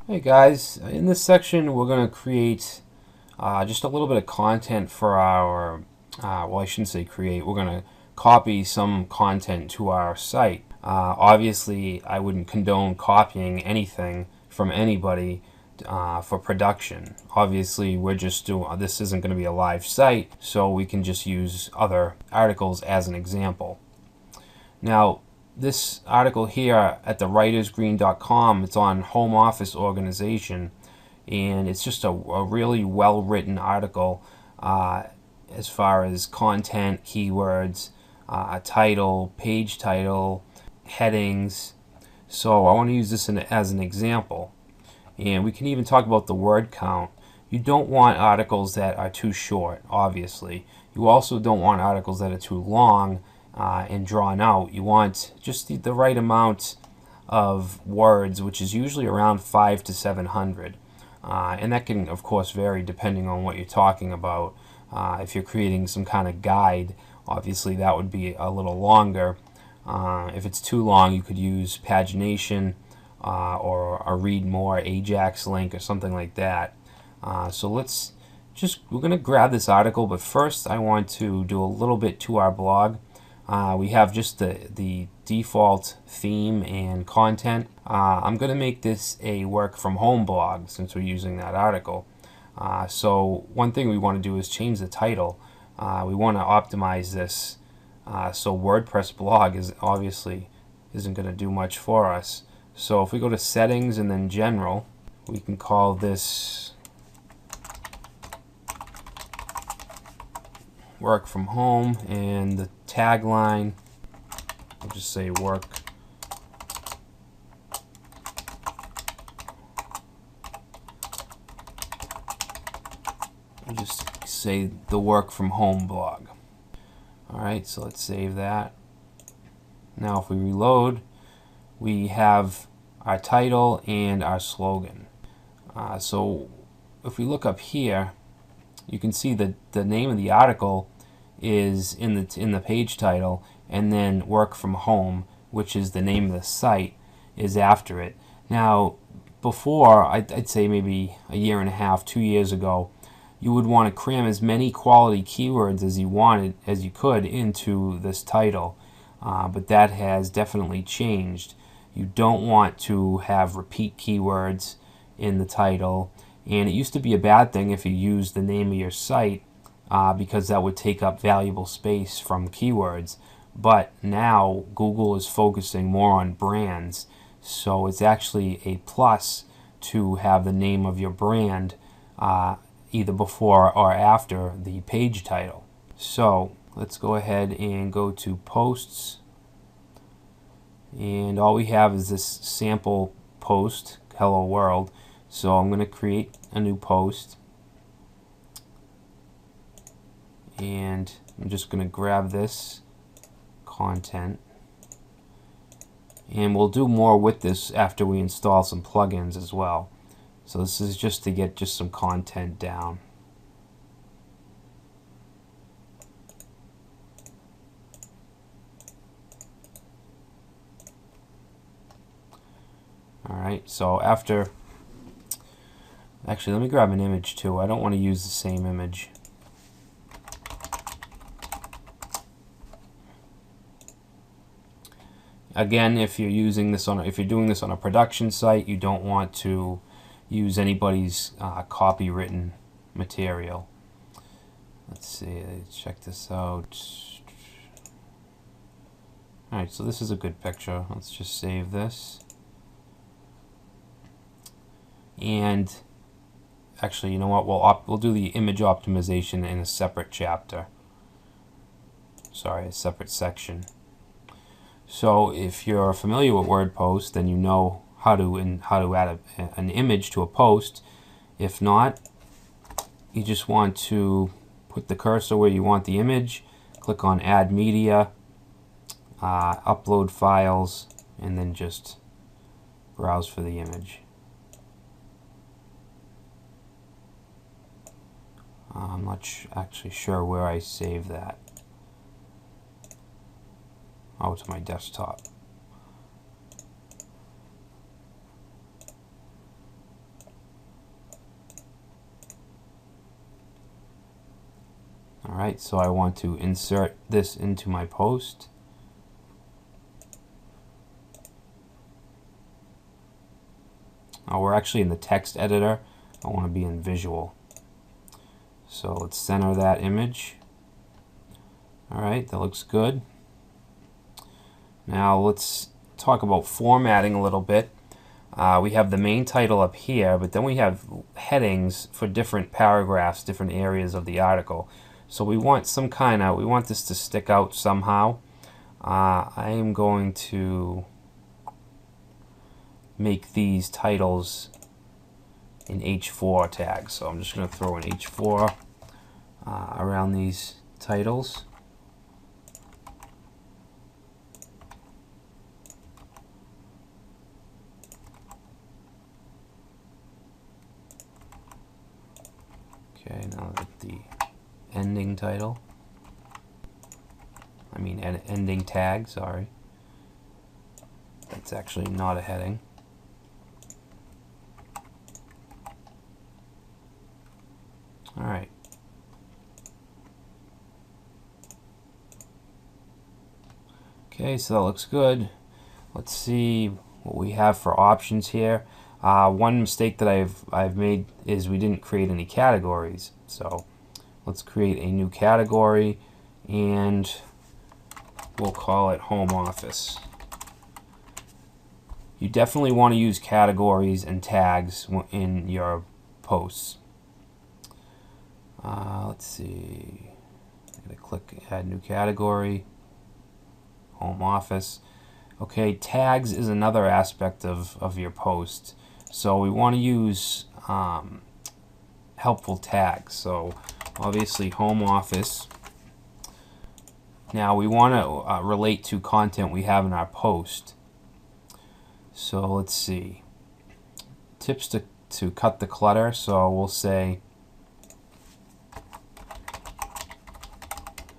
Hey guys, in this section we're going to create just a little bit of content for our, well, I shouldn't say create, we're going to copy some content to our site. Obviously, I wouldn't condone copying anything from anybody for production. Obviously, we're just doing, this isn't going to be a live site, so we can just use other articles as an example. Now, this article here at the writersgreen.com, it's on home office organization, and it's just a really well written article as far as content, keywords, title, page title, headings. So I want to use this as an example, and we can even talk about the word count. You don't want articles that are too short, obviously. You also don't want articles that are too long and drawn out. You want just the right amount of words, which is usually around 500 to 700. And that can, of course, vary depending on what you're talking about. If you're creating some kind of guide, obviously that would be a little longer. If it's too long, you could use pagination or a read more Ajax link or something like that. So we're going to grab this article, but first I want to do a little bit to our blog. We have just the default theme and content. I'm going to make this a work from home blog since we're using that article. So one thing we want to do is change the title. We want to optimize this so WordPress blog obviously isn't going to do much for us. So if we go to settings and then general, we can call this work from home, and the tagline, we'll just say work we'll just say the work from home blog. Alright, so let's save that. Now if we reload, we have our title and our slogan. So if we look up here, you can see that the name of the article is in the page title, and then work from home, which is the name of the site, is after it. Now, before, I'd say maybe a year and a half, 2 years ago, you would want to cram as many quality keywords as you could into this title, but that has definitely changed. You don't want to have repeat keywords in the title, and it used to be a bad thing if you used the name of your site because that would take up valuable space from keywords. But now Google is focusing more on brands, so it's actually a plus to have the name of your brand either before or after the page title. So let's go ahead and go to posts, and all we have is this sample post, hello world. So I'm going to create a new post, and I'm just going to grab this content, and we'll do more with this after we install some plugins as well. So this is just to get just some content down. Alright, so actually let me grab an image too. I don't want to use the same image. Again, if you're doing this on a production site, you don't want to use anybody's copywritten material. Let's see, check this out. Alright, so this is a good picture. Let's just save this. And actually, you know what? We'll do the image optimization in a separate chapter. Sorry, a separate section. So if you're familiar with WordPress, then you know how to add an image to a post. If not, you just want to put the cursor where you want the image, click on Add Media, Upload Files, and then just browse for the image. I'm not actually sure where I save that. Oh, to my desktop. Alright, so I want to insert this into my post. Oh, we're actually in the text editor. I want to be in visual. So let's center that image. Alright, that looks good. Now let's talk about formatting a little bit. We have the main title up here, but then we have headings for different paragraphs, different areas of the article. So we want we want this to stick out somehow. I am going to make these titles in H4 tags. So I'm just going to throw an H4 around these titles. Okay, now the ending title. I mean ending tag, sorry. That's actually not a heading. Alright. Okay, so that looks good. Let's see what we have for options here. One mistake that I've made is we didn't create any categories. So let's create a new category and we'll call it Home Office. You definitely want to use categories and tags in your posts. Let's see. I'm going to click Add New Category. Home Office. Okay, tags is another aspect of your post. So we want to use helpful tags. So obviously Home Office. Now we want to relate to content we have in our post. So let's see. Tips to cut the clutter. So we'll say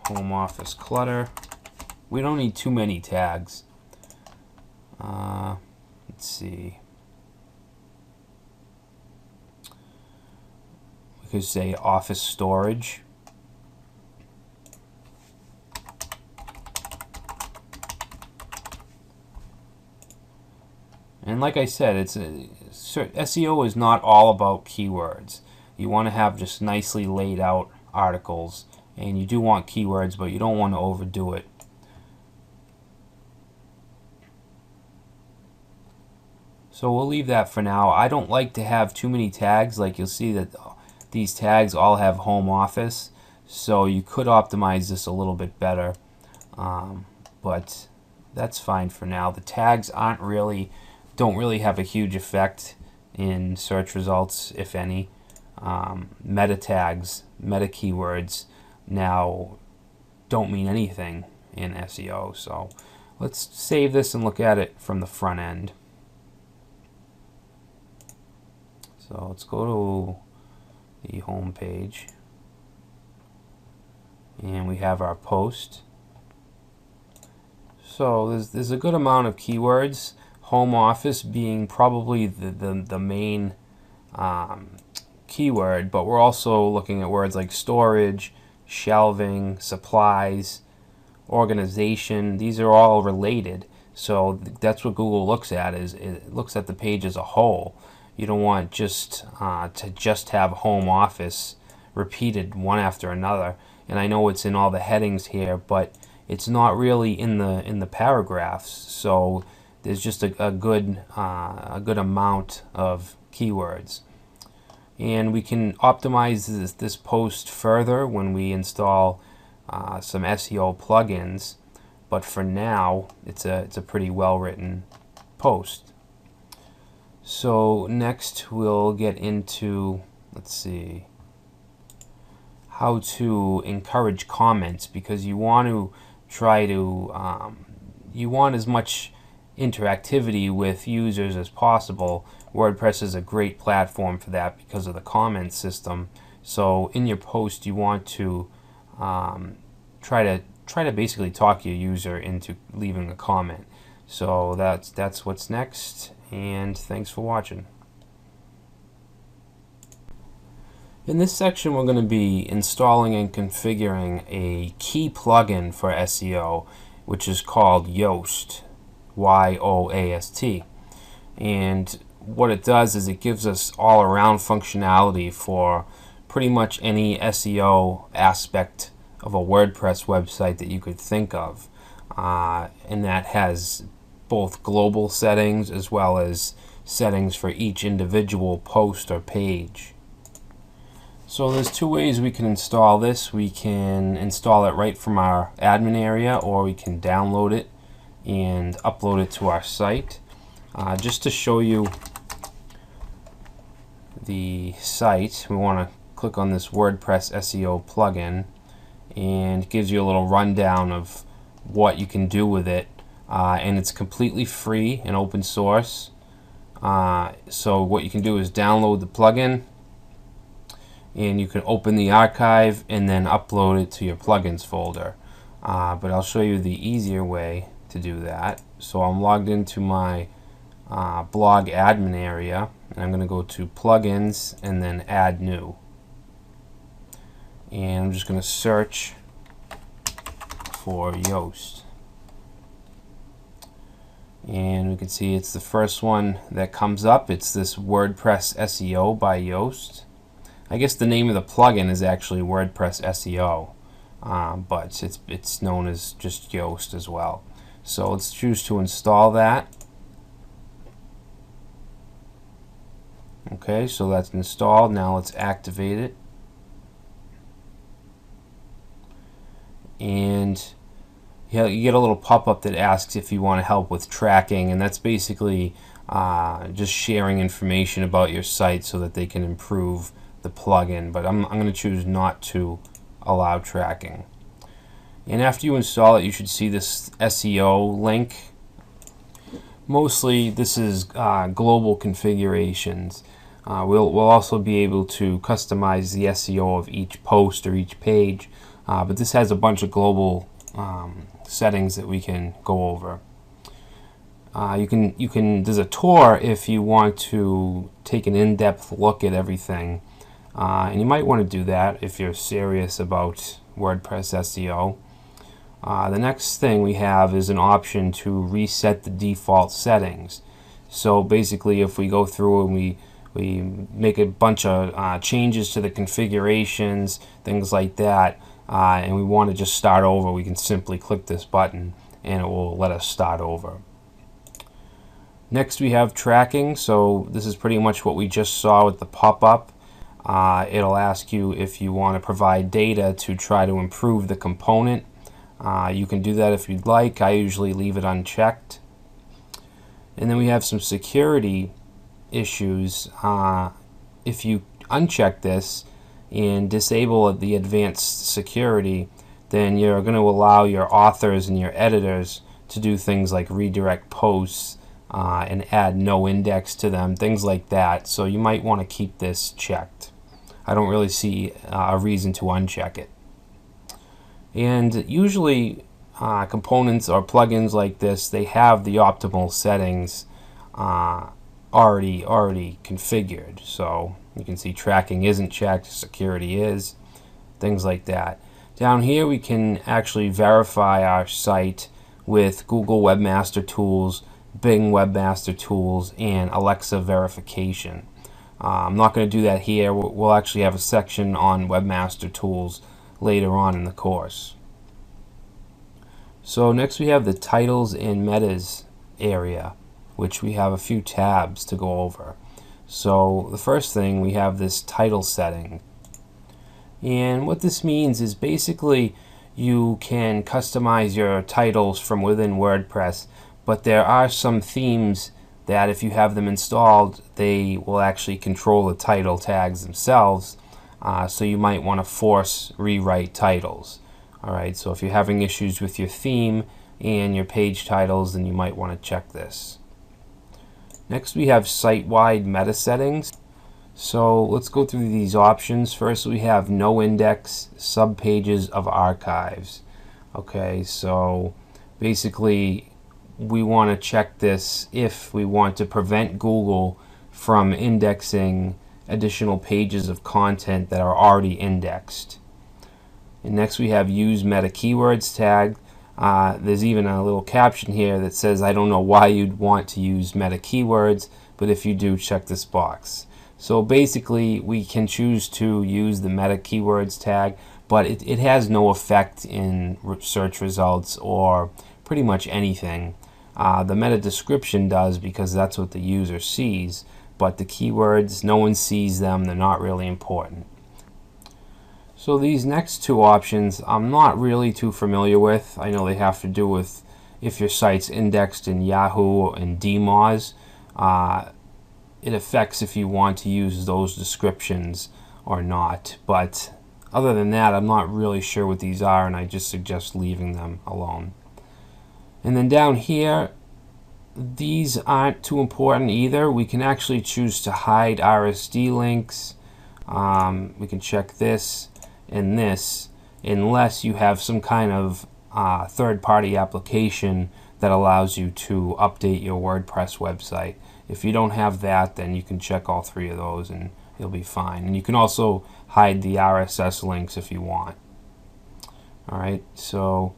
Home Office clutter. We don't need too many tags. Let's see. We could say office storage. And like I said, SEO is not all about keywords. You want to have just nicely laid out articles, and you do want keywords, but you don't want to overdo it. So we'll leave that for now. I don't like to have too many tags. Like you'll see that these tags all have Home Office, so you could optimize this a little bit better, but that's fine for now. The tags don't really have a huge effect in search results, if any. Meta tags, meta keywords now don't mean anything in SEO. So let's save this and look at it from the front end. So let's go to the home page and we have our post. So there's a good amount of keywords, Home Office being probably the main keyword, but we're also looking at words like storage, shelving, supplies, organization. These are all related. So that's what Google looks at, is it looks at the page as a whole. You don't want just to just have Home Office repeated one after another. And I know it's in all the headings here, but it's not really in the paragraphs. So there's just a good amount of keywords. And we can optimize this post further when we install some SEO plugins. But for now, it's a pretty well written post. So next we'll get into, let's see, how to encourage comments, because you want to try to you want as much interactivity with users as possible. WordPress is a great platform for that because of the comment system. So in your post you want to try to basically talk your user into leaving a comment. So that's what's next, and thanks for watching. In this section, we're going to be installing and configuring a key plugin for SEO, which is called Yoast, Y-O-A-S-T. And what it does is it gives us all-around functionality for pretty much any SEO aspect of a WordPress website that you could think of. And that has both global settings as well as settings for each individual post or page. So there's two ways we can install this. We can install it right from our admin area, or we can download it and upload it to our site. Just to show you the site, we want to click on this WordPress SEO plugin, and it gives you a little rundown of what you can do with it. And it's completely free and open source. So what you can do is download the plugin, and you can open the archive and then upload it to your plugins folder. But I'll show you the easier way to do that. So I'm logged into my blog admin area, and I'm going to go to plugins and then add new. And I'm just going to search for Yoast. And we can see it's the first one that comes up. It's this WordPress SEO by Yoast. I guess the name of the plugin is actually WordPress SEO, but it's known as just Yoast as well. So let's choose to install that. Okay, so that's installed. Now let's activate it. And you get a little pop-up that asks if you want to help with tracking, and that's basically just sharing information about your site so that they can improve the plugin, but I'm going to choose not to allow tracking. And after you install it, you should see this SEO link. Mostly this is global configurations. We'll also be able to customize the SEO of each post or each page, but this has a bunch of global settings that we can go over. There's a tour if you want to take an in-depth look at everything. And you might want to do that if you're serious about WordPress SEO. The next thing we have is an option to reset the default settings. So basically, if we go through and we make a bunch of changes to the configurations, things like that, and we want to just start over, we can simply click this button and it will let us start over. Next we have tracking. So this is pretty much what we just saw with the pop-up. It'll ask you if you want to provide data to try to improve the component. You can do that if you'd like. I usually leave it unchecked. And then we have some security issues. If you uncheck this and disable the advanced security, then you're going to allow your authors and your editors to do things like redirect posts and add no index to them, things like that. So you might want to keep this checked. I don't really see a reason to uncheck it. And usually components or plugins like this, they have the optimal settings already configured. So you can see tracking isn't checked, security is, things like that. Down here we can actually verify our site with Google Webmaster Tools, Bing Webmaster Tools, and Alexa verification. I'm not going to do that here. We'll actually have a section on Webmaster Tools later on in the course. So next we have the titles and metas area, which we have a few tabs to go over. So the first thing, we have this title setting. And what this means is basically you can customize your titles from within WordPress, but there are some themes that if you have them installed, they will actually control the title tags themselves. So you might want to force rewrite titles. Alright, so if you're having issues with your theme and your page titles, then you might want to check this. Next we have site-wide meta settings. So let's go through these options. First we have no index subpages of archives. Okay, so basically we want to check this if we want to prevent Google from indexing additional pages of content that are already indexed. And next we have use meta keywords tag. There's even a little caption here that says, I don't know why you'd want to use meta keywords, but if you do, check this box. So basically we can choose to use the meta keywords tag, but it has no effect in search results or pretty much anything. The meta description does, because that's what the user sees, but the keywords, no one sees them, they're not really important. So these next two options I'm not really too familiar with. I know they have to do with if your site's indexed in Yahoo and DMOZ. It affects if you want to use those descriptions or not. But other than that, I'm not really sure what these are, and I just suggest leaving them alone. And then down here, these aren't too important either. We can actually choose to hide RSD links. We can check this and this, unless you have some kind of third-party application that allows you to update your WordPress website. If you don't have that, then you can check all three of those and you'll be fine. And you can also hide the RSS links if you want. Alright, so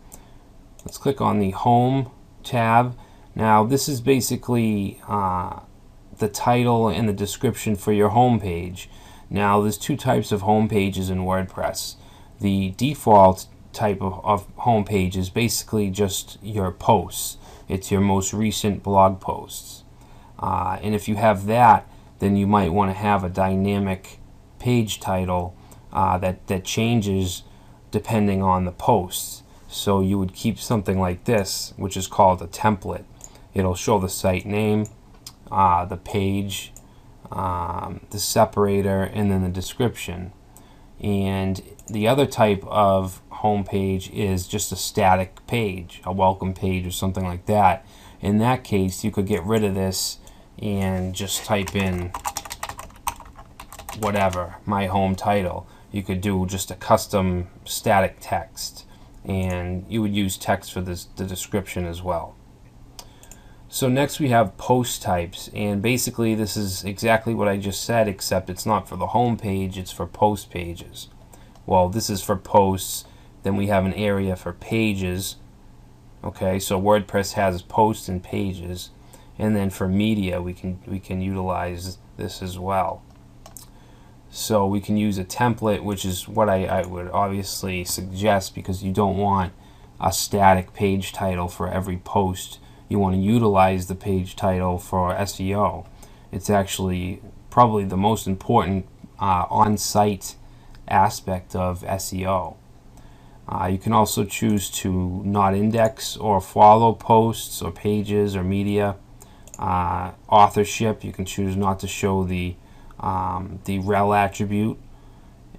let's click on the Home tab. Now this is basically the title and the description for your home page. Now there's two types of home pages in WordPress. The default type of home page is basically just your posts. It's your most recent blog posts. And if you have that, then you might want to have a dynamic page title that changes depending on the posts. So you would keep something like this, which is called a template. It'll show the site name, the page, the separator, and then the description. And the other type of home page is just a static page, a welcome page or something like that. In that case, you could get rid of this and just type in whatever, my home title. You could do just a custom static text, and you would use text for the description as well. So next we have post types, and basically this is exactly what I just said, except it's not for the home page, it's for post pages. Well, this is for posts, then we have an area for pages. Okay, so WordPress has posts and pages, and then for media we can utilize this as well. So we can use a template, which is what I would obviously suggest, because you don't want a static page title for every post. You want to utilize the page title for SEO. It's actually probably the most important on-site aspect of SEO. You can also choose to not index or follow posts or pages or media. Authorship, you can choose not to show the rel attribute,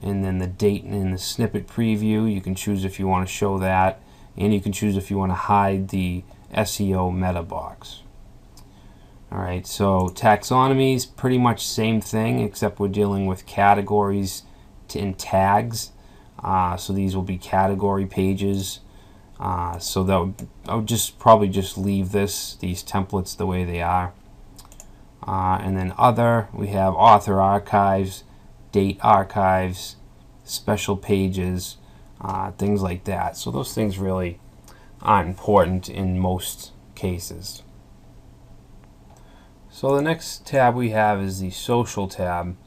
and then the date and the snippet preview, you can choose if you want to show that, and you can choose if you want to hide the SEO meta box. Alright, so taxonomy is pretty much same thing, except we're dealing with categories and tags. So these will be category pages. So that I would probably just leave these templates the way they are. And then other, we have author archives, date archives, special pages, things like that. So those things really aren't important in most cases. So the next tab we have is the social tab.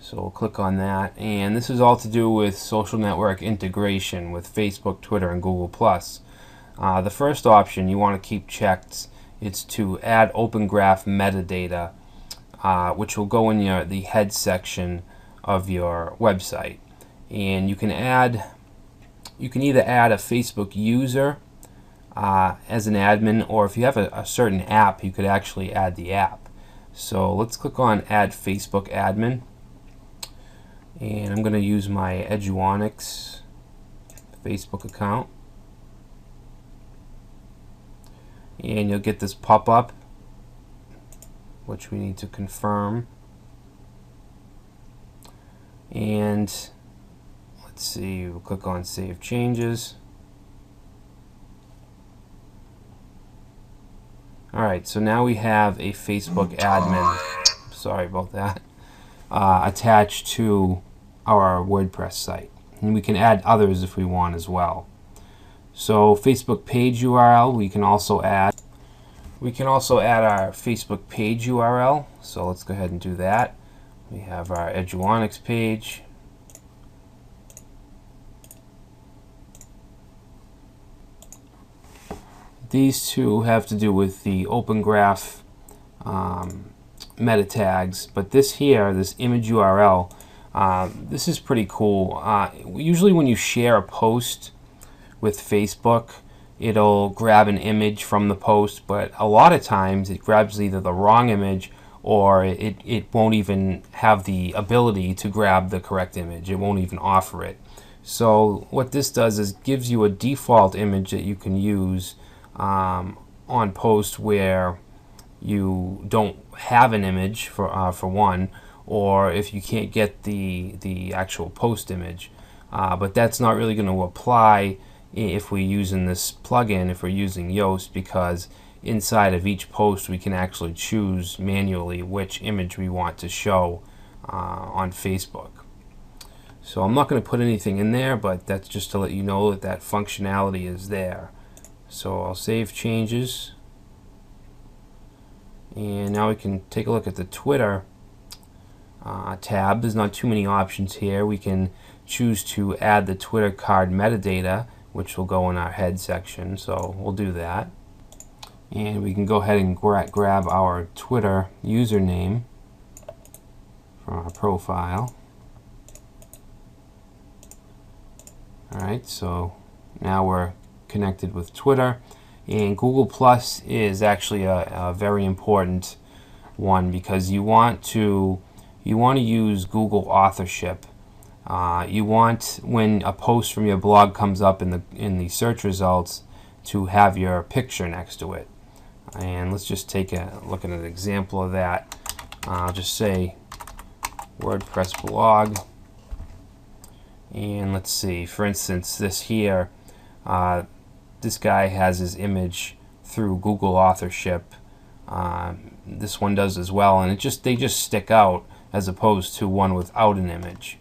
So we'll click on that, and this is all to do with social network integration with Facebook, Twitter, and Google+. The first option you want to keep checked, it's to add Open Graph metadata, which will go in the head section of your website. And you can either add a Facebook user as an admin, or if you have a certain app, you could actually add the app. So let's click on Add Facebook Admin, and I'm going to use my Eduonix Facebook account. And you'll get this pop-up, which we need to confirm. And let's see, we'll click on Save Changes. Alright, so now we have a Facebook admin. sorry about that, attached to our WordPress site. And we can add others if we want as well. So Facebook page URL, we can also add our Facebook page URL. So let's go ahead and do that. We have our Eduonix page. These two have to do with the Open Graph meta tags, but this here, this image URL, this is pretty cool. Usually when you share a post with Facebook, it'll grab an image from the post, but a lot of times it grabs either the wrong image or it won't even have the ability to grab the correct image. It won't even offer it. So what this does is gives you a default image that you can use on posts where you don't have an image for one, or if you can't get the actual post image. But that's not really going to apply if we're using this plugin, if we're using Yoast, because inside of each post we can actually choose manually which image we want to show on Facebook. So I'm not going to put anything in there, but that's just to let you know that that functionality is there. So I'll save changes, and now we can take a look at the Twitter tab. There's not too many options here. We can choose to add the Twitter card metadata, which will go in our head section, so we'll do that. And we can go ahead and grab our Twitter username from our profile. Alright, so now we're connected with Twitter, and Google Plus is actually a very important one, because you want to use Google authorship. You want, when a post from your blog comes up in the search results, to have your picture next to it. And let's just take a look at an example of that. I'll just say WordPress blog, and let's see, for instance, this here, this guy has his image through Google authorship. This one does as well, and they just stick out as opposed to one without an image.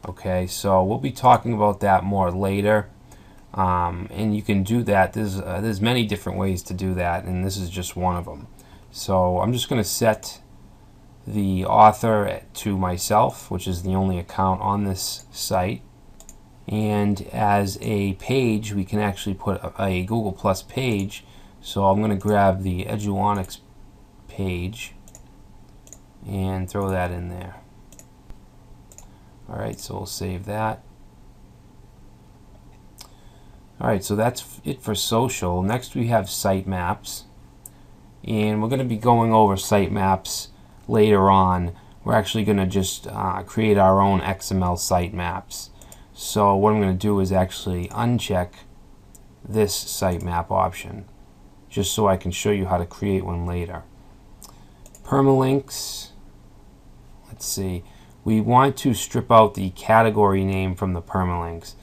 Okay, so we'll be talking about that more later, and you can do that. There's many different ways to do that, and this is just one of them. So I'm just going to set the author to myself, which is the only account on this site. And as a page, we can actually put a Google Plus page. So I'm going to grab the Eduonix page and throw that in there. Alright, so we'll save that. Alright, so that's it for social. Next we have sitemaps, and we're going to be going over sitemaps later on. We're actually going to just create our own XML sitemaps. So what I'm going to do is actually uncheck this sitemap option, just so I can show you how to create one later. Permalinks, let's see, we want to strip out the category name from the permalinks.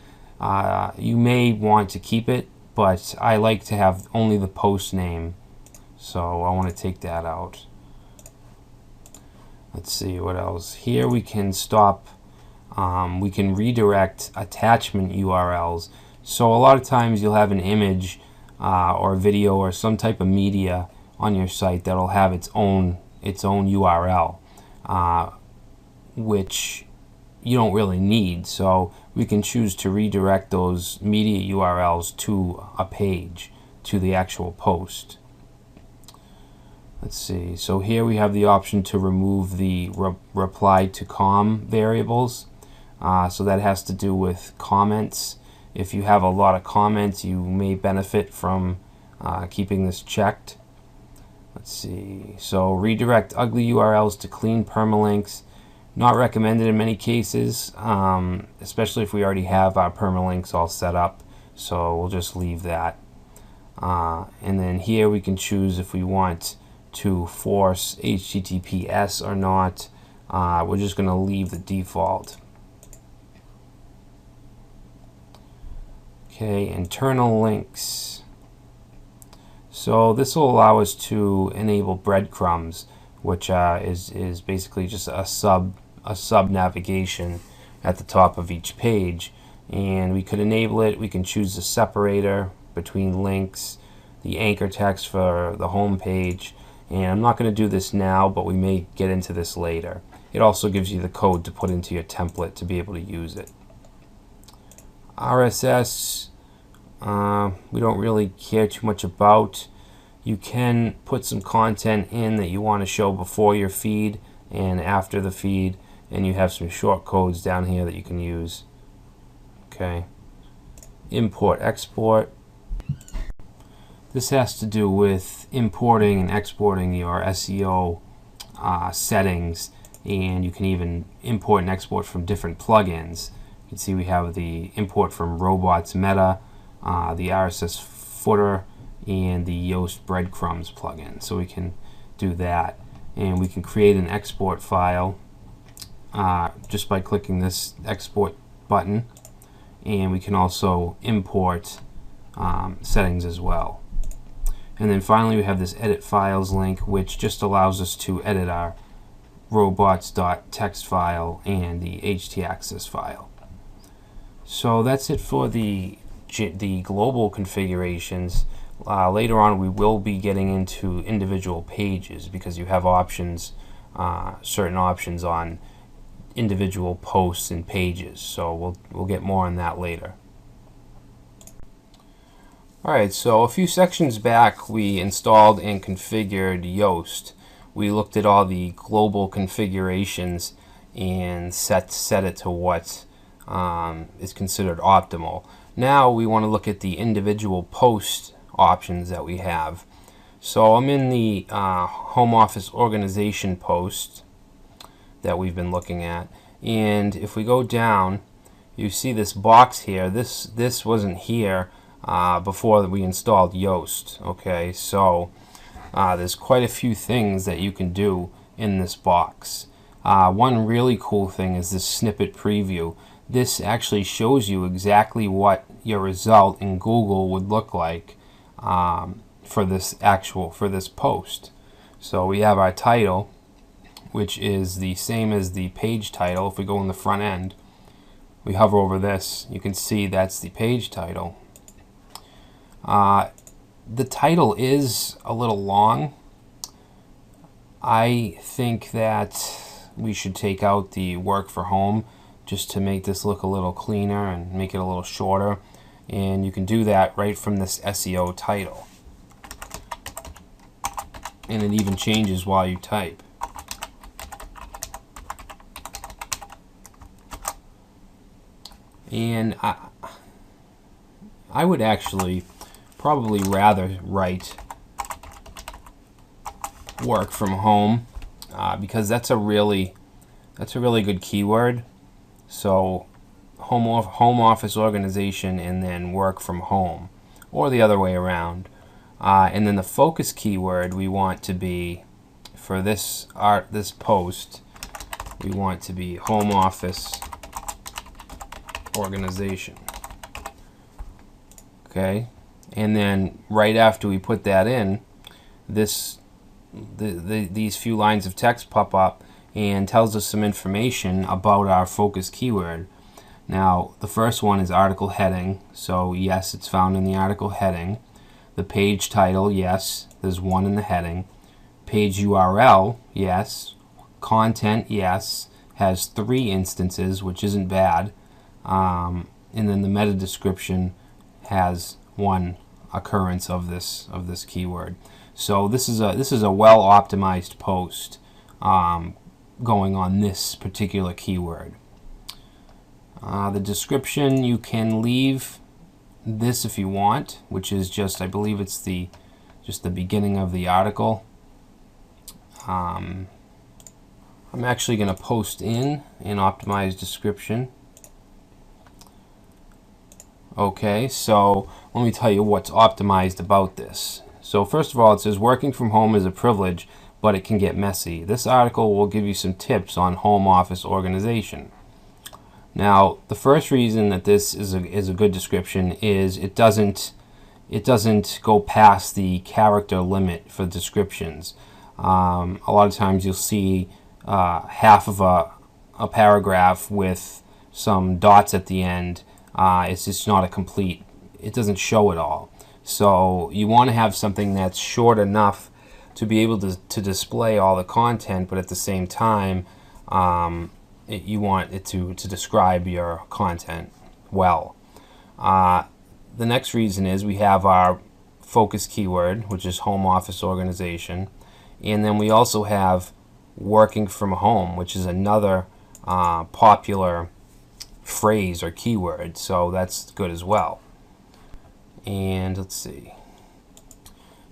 You may want to keep it, but I like to have only the post name, so I want to take that out. Let's see what else. Here we can stop, we can redirect attachment URLs. So a lot of times you'll have an image or video or some type of media on your site that'll have its own URL, which you don't really need. So we can choose to redirect those media URLs to a page, to the actual post. Let's see, so here we have the option to remove the reply to com variables. So that has to do with comments. If you have a lot of comments, you may benefit from keeping this checked. Let's see, so redirect ugly URLs to clean permalinks. Not recommended in many cases, especially if we already have our permalinks all set up, so we'll just leave that. And then here we can choose if we want to force HTTPS or not. We're just going to leave the default. Okay, internal links. So this will allow us to enable breadcrumbs. which is basically just a sub navigation at the top of each page. And we could enable it. We can choose the separator between links, the anchor text for the home page, and I'm not going to do this now, but we may get into this later. It also gives you the code to put into your template to be able to use it. RSS, we don't really care too much about. You can put some content in that you want to show before your feed and after the feed, and you have some short codes down here that you can use. Okay. Import, export. This has to do with importing and exporting your SEO settings, and you can even import and export from different plugins. You can see we have the import from Robots Meta, the RSS footer, and the Yoast breadcrumbs plugin. So we can do that, and we can create an export file just by clicking this export button, and we can also import settings as well. And then finally we have this edit files link, which just allows us to edit our robots.txt file and the htaccess file. So that's it for the global configurations. Later on we will be getting into individual pages, because you have options, certain options on individual posts and pages. So we'll get more on that later. Alright, so a few sections back we installed and configured Yoast. We looked at all the global configurations and set it to what is considered optimal. Now we want to look at the individual post options that we have. So I'm in the home office organization post that we've been looking at, and if we go down, you see this box here. This wasn't here before we installed Yoast. Okay, so there's quite a few things that you can do in this box. One really cool thing is this snippet preview. This actually shows you exactly what your result in Google would look like for this post. So we have our title, which is the same as the page title. If we go in the front end, we hover over this, you can see that's the page title. The title is a little long. I think that we should take out the work for home just to make this look a little cleaner and make it a little shorter. And you can do that right from this SEO title. And it even changes while you type. And I would actually probably rather write work from home because that's a really good keyword. So home office organization and then work from home, or the other way around. And then the focus keyword we want to be for this post, we want to be home office organization. Okay, and then right after we put that in, these few lines of text pop up and tells us some information about our focus keyword. Now the first one is article heading, so yes, it's found in the article heading. The page title, yes, there's one in the heading. Page URL, yes. Content, yes, has 3 instances, which isn't bad. And then the meta description has 1 occurrence of this keyword. So this is a well optimized post going on this particular keyword. The description, you can leave this if you want, which is just, I believe it's just the beginning of the article. I'm actually going to post in an optimized description. Okay, so let me tell you what's optimized about this. So first of all, it says working from home is a privilege, but it can get messy. This article will give you some tips on home office organization. Now, the first reason that this is a good description is it doesn't go past the character limit for descriptions. A lot of times you'll see half of a paragraph with some dots at the end. It's just not a complete, it doesn't show it all. So you want to have something that's short enough to be able to display all the content, but at the same time you want it to describe your content well. The next reason is we have our focus keyword, which is home office organization, and then we also have working from home, which is another popular phrase or keyword, so that's good as well. And let's see,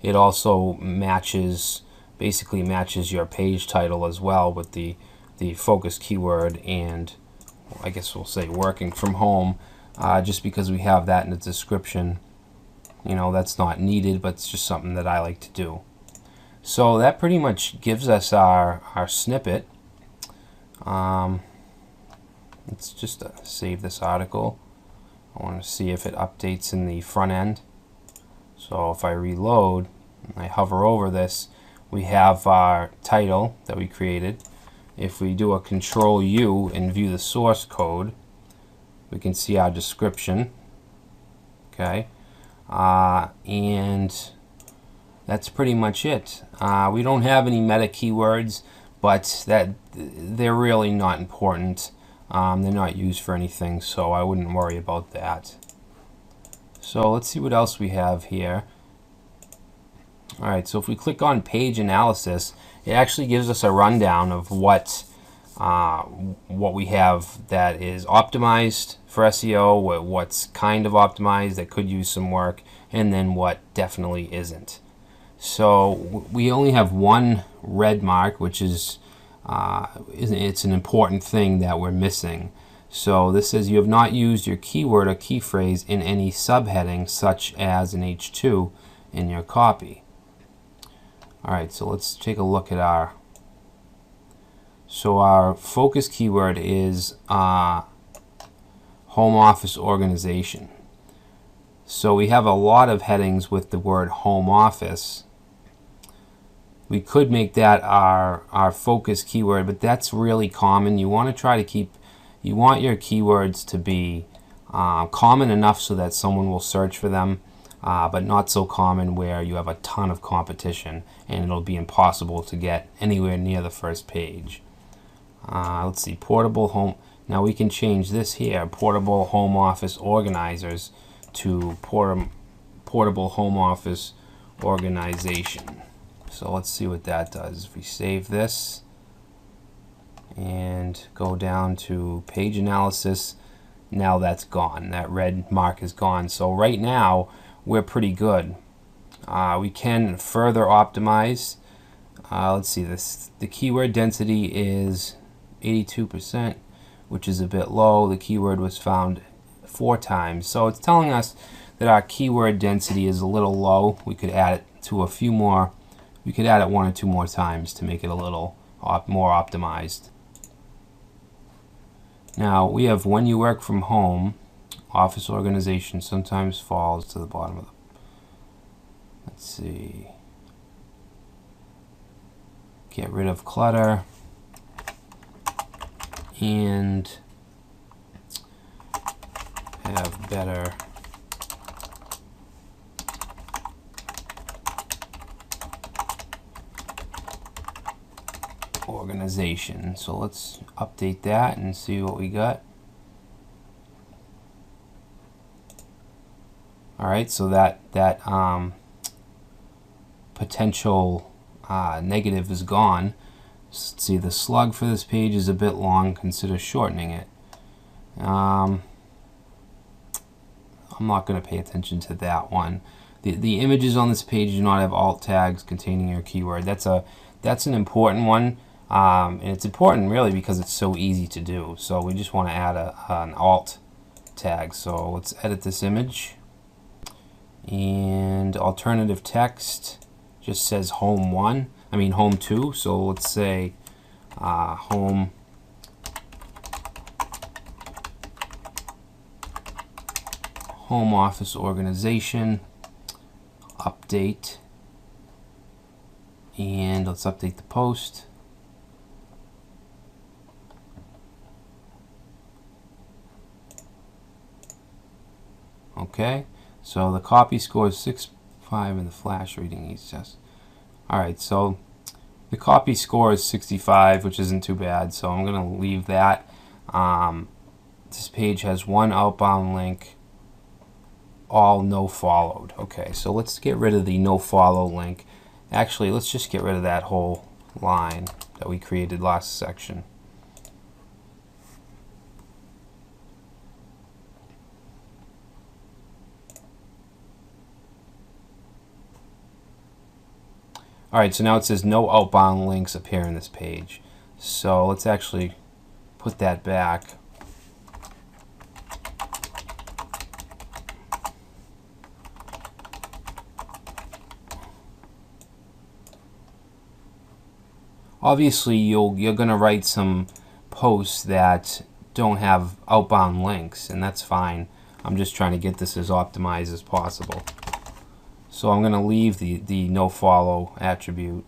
it also basically matches your page title as well with the focus keyword, and I guess we'll say working from home, just because we have that in the description. That's not needed, but it's just something that I like to do. So that pretty much gives us our snippet. Let's just save this article. I want to see if it updates in the front end. So if I reload and I hover over this, we have our title that we created. If we do a Control U and view the source code, we can see our description. Okay, and that's pretty much it. We don't have any meta keywords, but they're really not important. They're not used for anything, so I wouldn't worry about that. So let's see what else we have here. Alright, so if we click on page analysis, it actually gives us a rundown of what we have that is optimized for SEO, what's kind of optimized that could use some work, and then what definitely isn't. So we only have one red mark, which is it's an important thing that we're missing. So this says you have not used your keyword or key phrase in any subheading such as an H2 in your copy. Alright, so let's take a look at our focus keyword is home office organization. So we have a lot of headings with the word home office. We could make that our focus keyword, but that's really common. You want to try to you want your keywords to be common enough so that someone will search for them, but not so common where you have a ton of competition and it'll be impossible to get anywhere near the first page. Let's see, portable home. Now we can change this here, portable home office organizers, to portable home office organization. So let's see what that does. If we save this and go down to page analysis, now that's gone. That red mark is gone. So right now we're pretty good. We can further optimize. Let's see, the keyword density is 82%, which is a bit low. The keyword was found 4 times. So it's telling us that our keyword density is a little low. We could add it to a few more. We could add it 1 or 2 more times to make it a little more optimized. Now we have when you work from home, office organization sometimes falls to the bottom of the. Let's see. Get rid of clutter and have better organization. So let's update that and see what we got. Alright, so that potential negative is gone. Let's see, the slug for this page is a bit long. Consider shortening it. I'm not going to pay attention to that one. The images on this page do not have alt tags containing your keyword. That's an important one, and it's important really because it's so easy to do. So we just want to add an alt tag. So let's edit this image, and alternative text just says home 2. So let's say home office organization update, And let's update the post. Okay, so the copy score is 6.5 and the flash reading is just. Alright, so the copy score is 65, which isn't too bad, so I'm going to leave that. This page has one outbound link, all no followed. Okay, so let's get rid of the no follow link. Actually, let's just get rid of that whole line that we created last section. Alright, so now it says no outbound links appear in this page. So let's actually put that back. Obviously, you're going to write some posts that don't have outbound links, and that's fine. I'm just trying to get this as optimized as possible. So I'm going to leave the no follow attribute.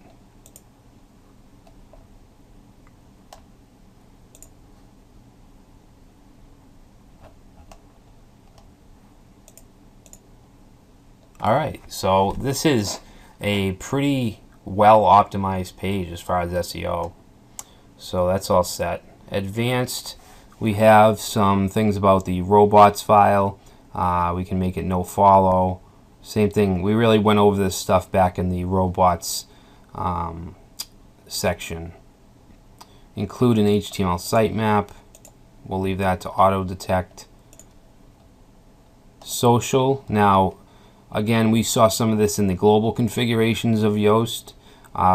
Alright, so this is a pretty well optimized page as far as SEO. So that's all set. Advanced, we have some things about the robots file. We can make it no follow. Same thing, we really went over this stuff back in the robots section. Include an HTML sitemap. We'll leave that to auto detect. Social, now again, we saw some of this in the global configurations of Yoast.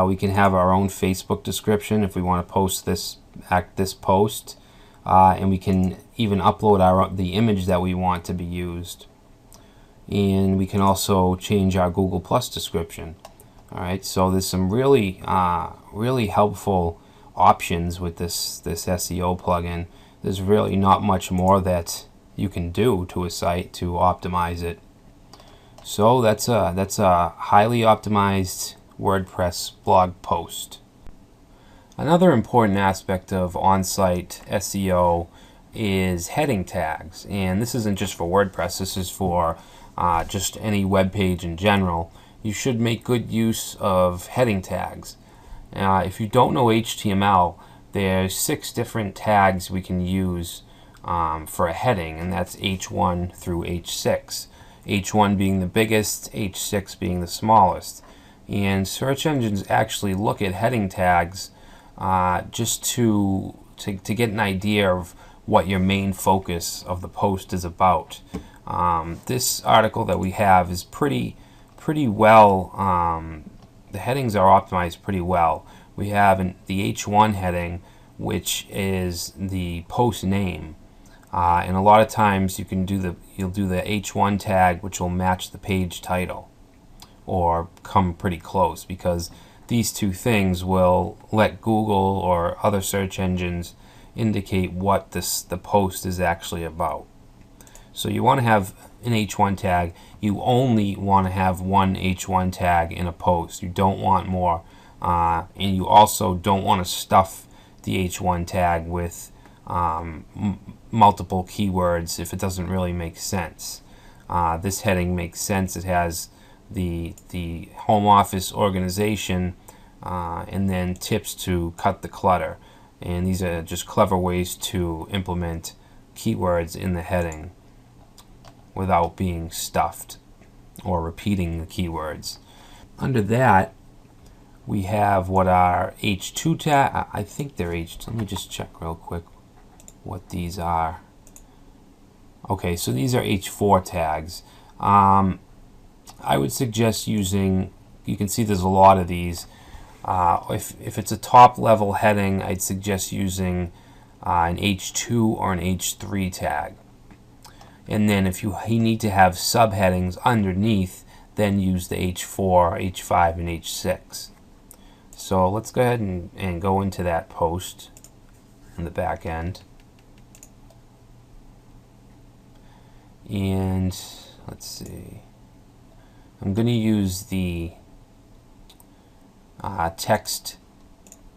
We can have our own Facebook description if we want to post this post, and we can even upload the image that we want to be used. And we can also change our Google Plus description. All right, so there's some really helpful options with this SEO plugin. There's really not much more that you can do to a site to optimize it. So that's a highly optimized WordPress blog post. Another important aspect of on-site SEO is heading tags, and this isn't just for WordPress. This is for just any web page in general. You should make good use of heading tags. If you don't know HTML, there's 6 different tags we can use for a heading, and that's H1 through H6. H1 being the biggest, H6 being the smallest. And search engines actually look at heading tags just to get an idea of what your main focus of the post is about. This article that we have is pretty well, the headings are optimized pretty well. We have the H1 heading, which is the post name. And a lot of times you'll do the H1 tag, which will match the page title or come pretty close, because these two things will let Google or other search engines indicate what the post is actually about. So you want to have an H1 tag. You only want to have one H1 tag in a post. You don't want more, and you also don't want to stuff the H1 tag with multiple keywords if it doesn't really make sense. This heading makes sense. It has the home office organization and then tips to cut the clutter, and these are just clever ways to implement keywords in the heading without being stuffed or repeating the keywords. Under that, we have what our H2 tag, I think they're H2. Let me just check real quick what these are. Okay, so these are H4 tags. I would suggest using, you can see there's a lot of these. If it's a top level heading, I'd suggest using an H2 or an H3 tag. And then if you need to have subheadings underneath, then use the H4, H5, and H6. So let's go ahead and go into that post in the back end. And let's see, I'm going to use the text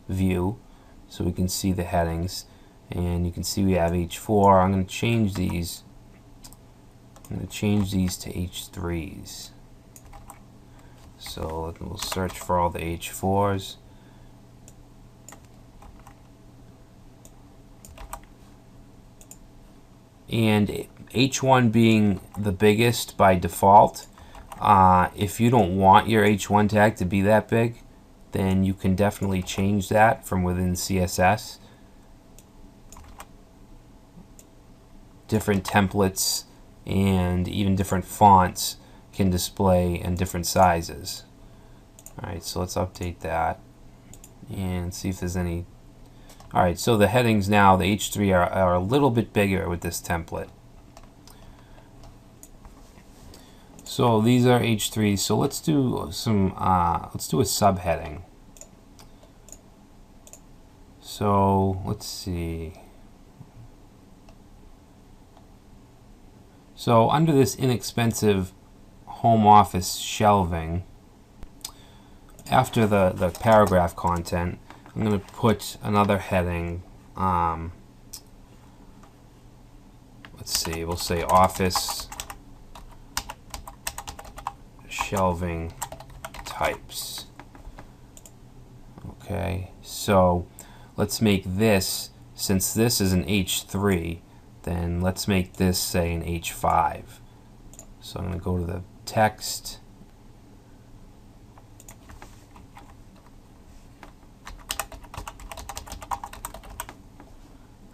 view so we can see the headings, and you can see we have H4. I'm going to change these. I'm going to change these to H3s. So we'll search for all the H4s. And H1 being the biggest by default, if you don't want your H1 tag to be that big, then you can definitely change that from within CSS. Different templates and even different fonts can display in different sizes. Alright, so let's update that and see if there's any. Alright, so the headings now, the H3 are a little bit bigger with this template. So these are H3s, so let's do some, let's do a subheading. So let's see. So under this inexpensive home office shelving, after the paragraph content, I'm going to put another heading. Let's see, we'll say office shelving types. Okay, so let's make this, since this is an H3, then let's make this say an H5. So I'm going to go to the text.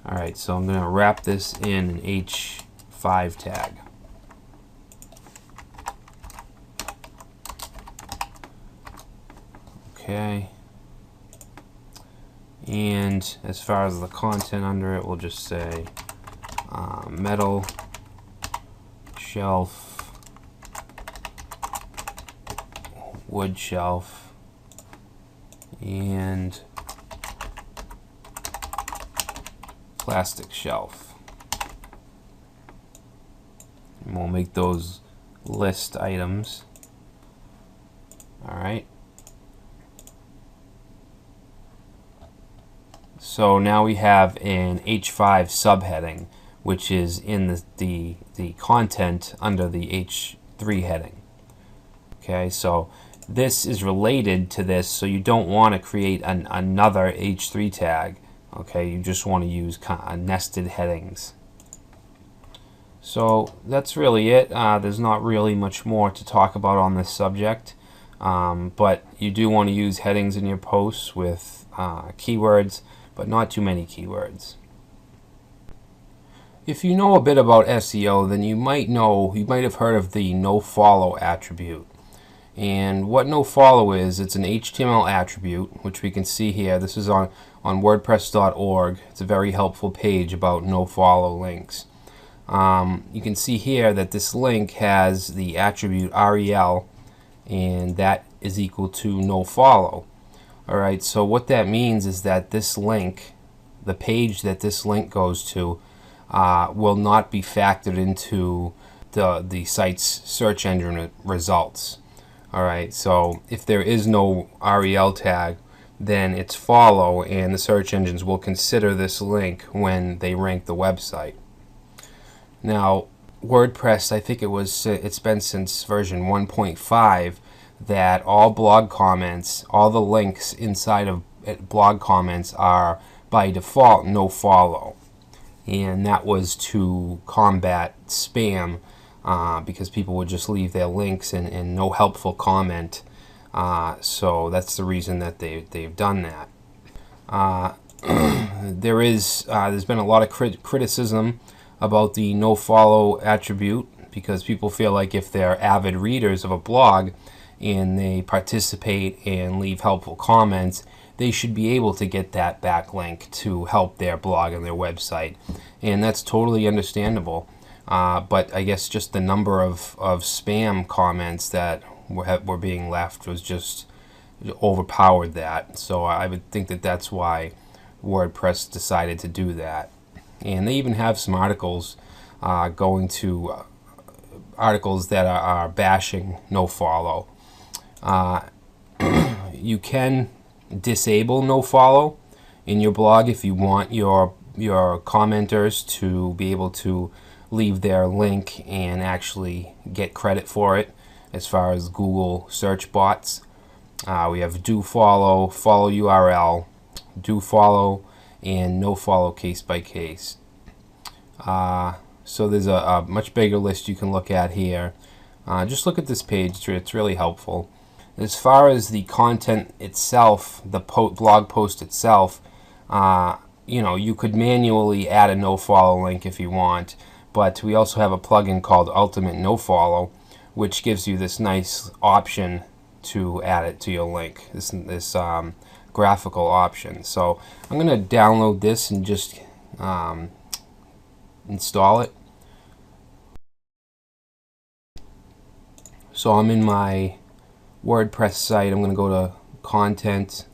Alright, so I'm going to wrap this in an H5 tag. Okay. And as far as the content under it, we'll just say metal shelf, wood shelf, and plastic shelf. And we'll make those list items. Alright. So now we have an H5 subheading, which is in the content under the H3 heading. Okay, so this is related to this, so you don't want to create another H3 tag. Okay, you just want to use nested headings. So that's really it. There's not really much more to talk about on this subject, but you do want to use headings in your posts with keywords, but not too many keywords. If you know a bit about SEO, then you might have heard of the nofollow attribute. And what nofollow is, it's an HTML attribute, which we can see here. This is on wordpress.org. It's a very helpful page about nofollow links. You can see here that this link has the attribute rel, and that is equal to nofollow. Alright, so what that means is that this link, the page that this link goes to, will not be factored into the site's search engine results. Alright, so if there is no rel tag, then it's follow, and the search engines will consider this link when they rank the website. Now, WordPress, I think it's been since version 1.5 that all blog comments, all the links inside of blog comments are by default nofollow. And that was to combat spam, because people would just leave their links and no helpful comment. So that's the reason that they've done that. There's been a lot of criticism about the nofollow attribute, because people feel like if they're avid readers of a blog and they participate and leave helpful comments, they should be able to get that backlink to help their blog and their website. And that's totally understandable. But I guess just the number of spam comments that were being left was just overpowered that. So I would think that that's why WordPress decided to do that. And they even have some articles going to articles that are bashing nofollow. you can disable nofollow in your blog if you want your commenters to be able to leave their link and actually get credit for it as far as Google search bots. We have do follow, follow URL, do follow, and no follow case by case. So there's a much bigger list you can look at here. Just look at this page, it's really helpful. As far as the content itself, the blog post itself, you could manually add a nofollow link if you want, but we also have a plugin called Ultimate Nofollow, which gives you this nice option to add it to your link, this graphical option. So I'm going to download this and just install it. So I'm in my WordPress site. I'm going to go to Content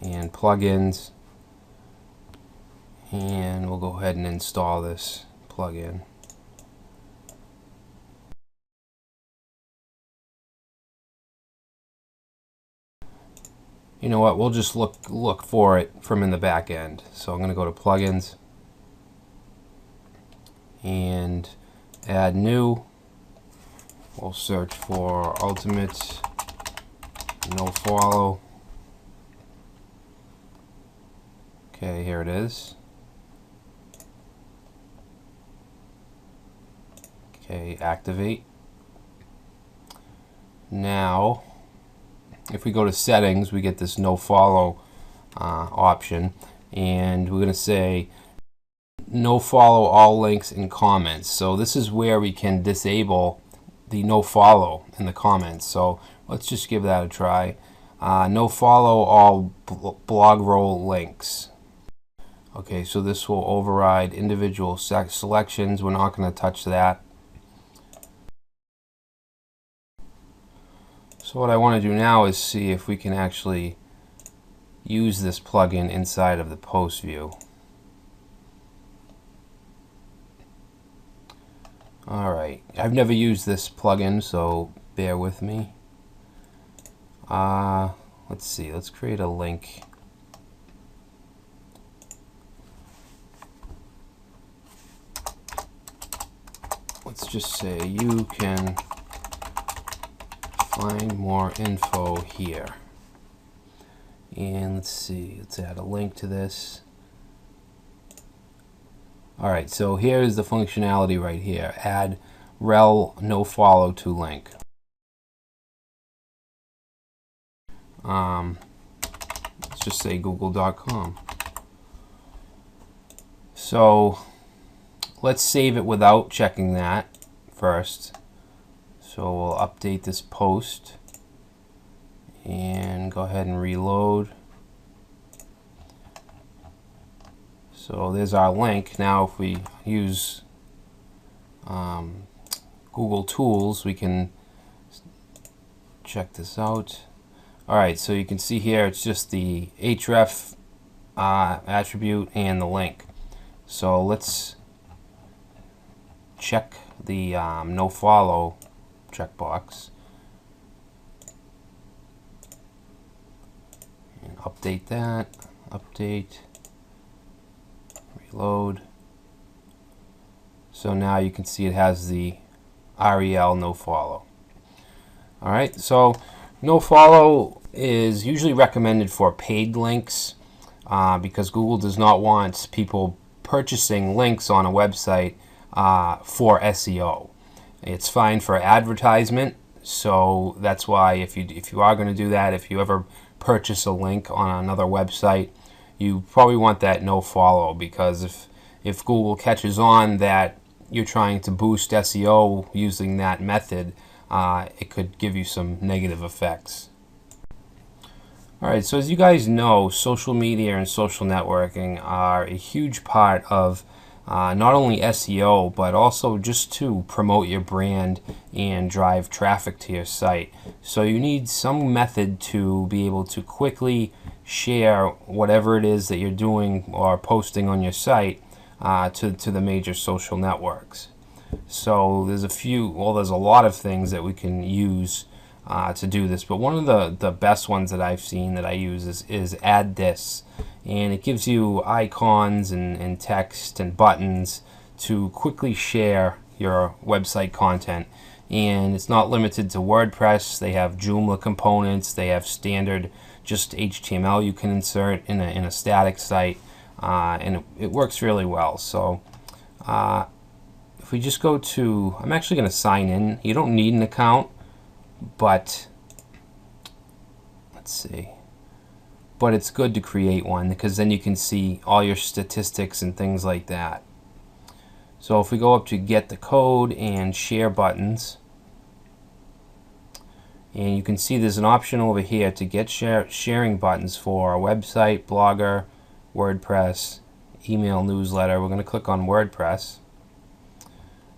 and Plugins, and we'll go ahead and install this plugin. You know what, we'll just look for it from in the back end. So I'm going to go to Plugins and add new. We'll search for Ultimate Nofollow. Okay, here it is. Okay, activate. Now, if we go to settings, we get this nofollow option, and we're going to say nofollow all links and comments. So this is where we can disable the nofollow in the comments. So let's just give that a try. Nofollow all blog roll links. Okay, so this will override individual selections. We're not going to touch that. So what I want to do now is see if we can actually use this plugin inside of the post view. Alright, I've never used this plugin, so bear with me. Let's see, let's create a link. Let's just say you can find more info here. And let's see, let's add a link to this. Alright, so here's the functionality right here. Add rel nofollow to link. Let's just say google.com. So let's save it without checking that first. So we'll update this post and go ahead and reload. So there's our link. Now if we use Google Tools, we can check this out. Alright, so you can see here it's just the href attribute and the link. So let's check the nofollow checkbox and update that. Update. Reload. So now you can see it has the rel nofollow. Alright, so nofollow is usually recommended for paid links because Google does not want people purchasing links on a website for SEO. It's fine for advertisement, so that's why if you are going to do that, if you ever purchase a link on another website, you probably want that nofollow, because if Google catches on that you're trying to boost SEO using that method, it could give you some negative effects. Alright, so as you guys know, social media and social networking are a huge part of not only SEO, but also just to promote your brand and drive traffic to your site. So you need some method to be able to quickly share whatever it is that you're doing or posting on your site to the major social networks. So there's a lot of things that we can use to do this, but one of the best ones that I've seen that I use is Add This, and it gives you icons and text and buttons to quickly share your website content. And it's not limited to WordPress. They have Joomla components, they have standard just HTML you can insert in a static site, and it works really well. So if we just go to, I'm actually going to sign in. You don't need an account, but let's see. But it's good to create one because then you can see all your statistics and things like that. So if we go up to get the code and share buttons, and you can see there's an option over here to get sharing buttons for a website, Blogger, WordPress, email newsletter. We're going to click on WordPress,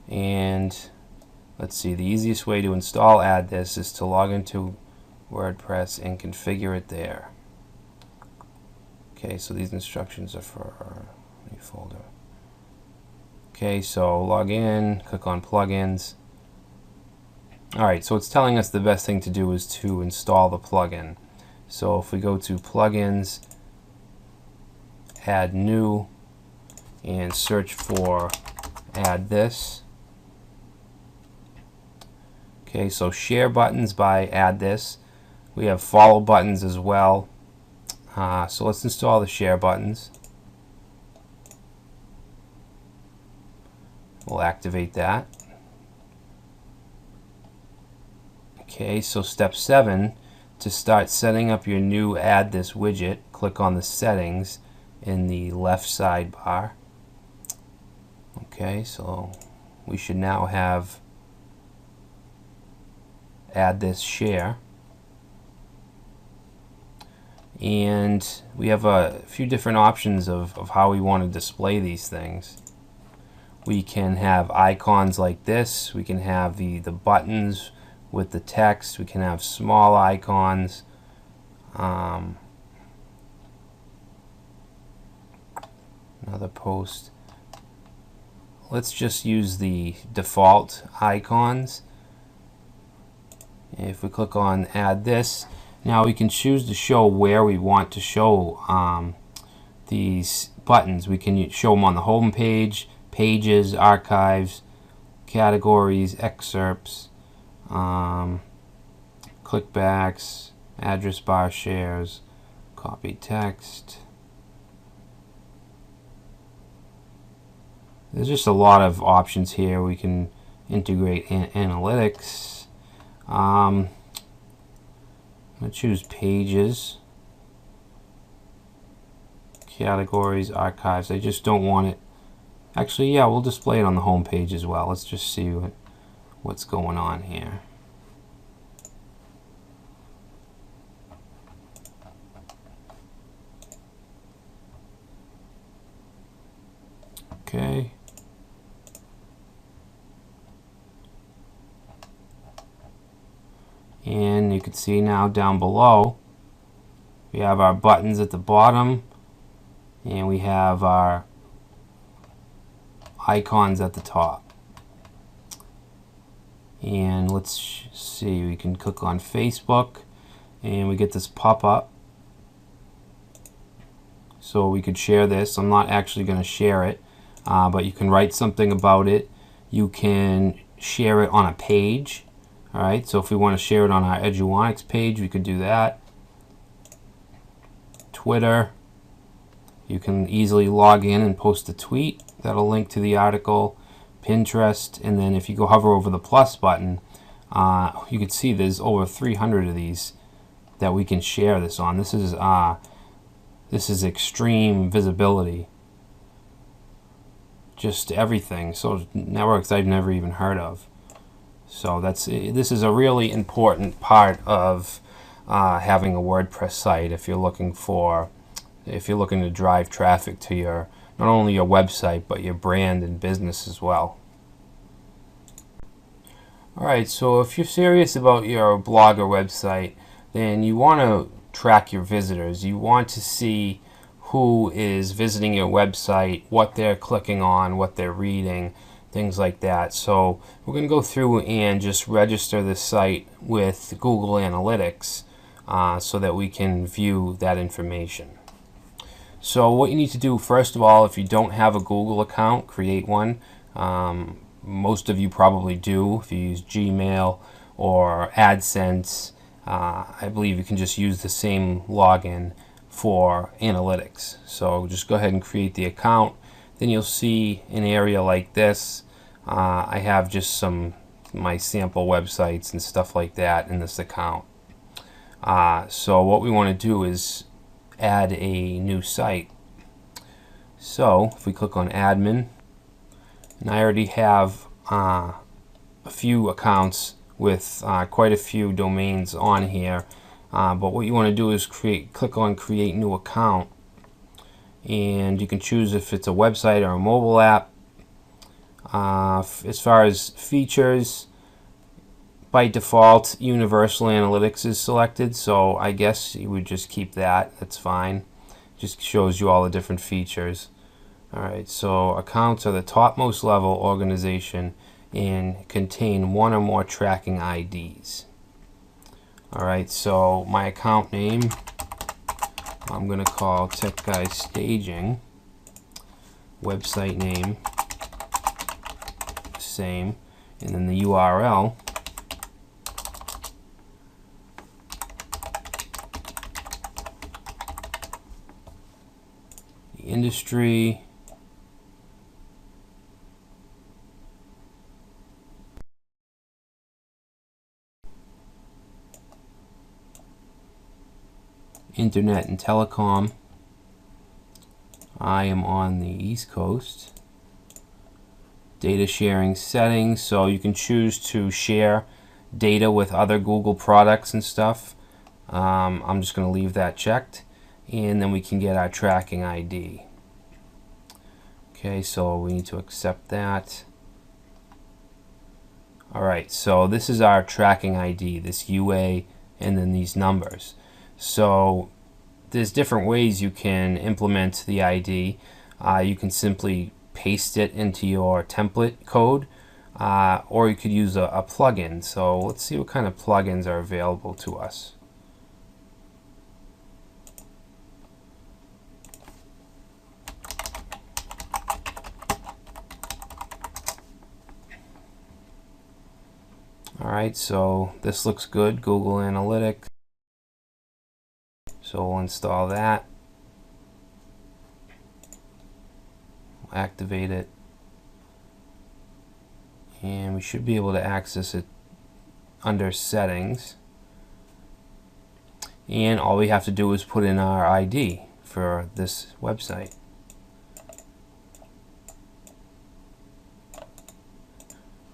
and let's see, the easiest way to install Add This is to log into WordPress and configure it there. Okay, so these instructions are for new folder. Okay, so log in, click on plugins. Alright, so it's telling us the best thing to do is to install the plugin. So if we go to plugins, add new, and search for Add This. Okay, so share buttons by Add This. We have follow buttons as well. So let's install the share buttons. We'll activate that. Okay, so step 7, to start setting up your new Add This widget, click on the settings in the left sidebar. Okay, so we should now have Add This share. And we have a few different options of how we want to display these things. We can have icons like this. We can have the buttons with the text. We can have small icons. Another post. Let's just use the default icons. If we click on Add This, now we can choose to show where we want to show these buttons. We can show them on the home page, pages, archives, categories, excerpts, clickbacks, address bar shares, copy text. There's just a lot of options here. We can integrate analytics. I'm going to choose pages, categories, archives. I just don't want it. Actually, yeah, we'll display it on the home page as well. Let's just see what's going on here. Okay. And you can see now down below we have our buttons at the bottom, and we have our icons at the top. And let's see, we can click on Facebook and we get this pop-up. So we could share this. I'm not actually going to share it, but you can write something about it. You can share it on a page. Alright, so if we want to share it on our Eduonix page, we could do that. Twitter, you can easily log in and post a tweet that'll link to the article. Pinterest, and then if you go hover over the plus button, you can see there's over 300 of these that we can share this on. This is extreme visibility. Just everything. So networks I've never even heard of. So this is a really important part of having a WordPress site if you're looking to drive traffic to your not only your website but your brand and business as well. Alright, so if you're serious about your blog or website, then you want to track your visitors. You want to see who is visiting your website, what they're clicking on, what they're reading. things like that. So we're going to go through and just register the site with Google Analytics so that we can view that information. So what you need to do, first of all, if you don't have a Google account, create one. Most of you probably do. If you use Gmail or AdSense, I believe you can just use the same login for analytics. So just go ahead and create the account. Then you'll see an area like this. I have just my sample websites and stuff like that in this account. So what we want to do is add a new site. So if we click on admin, and I already have a few accounts with quite a few domains on here, but what you want to do is click on create new account, and you can choose if it's a website or a mobile app. As far as features, by default Universal Analytics is selected, so I guess you would just keep that. That's fine. Just shows you all the different features. Alright, so accounts are the topmost level organization and contain one or more tracking IDs. Alright, so my account name I'm going to call Tech Guy Staging. Website name, same, and then the URL industry, internet and telecom. I am on the East Coast. Data sharing settings, so you can choose to share data with other Google products and stuff. I'm just going to leave that checked, and then we can get our tracking ID. Okay, so we need to accept that. Alright, so this is our tracking ID, this UA and then these numbers. So there's different ways you can implement the ID. You can simply paste it into your template code, or you could use a plugin. So let's see what kind of plugins are available to us. Alright, so this looks good, Google Analytics. So we'll install that. We'll activate it. And we should be able to access it under settings. And all we have to do is put in our ID for this website.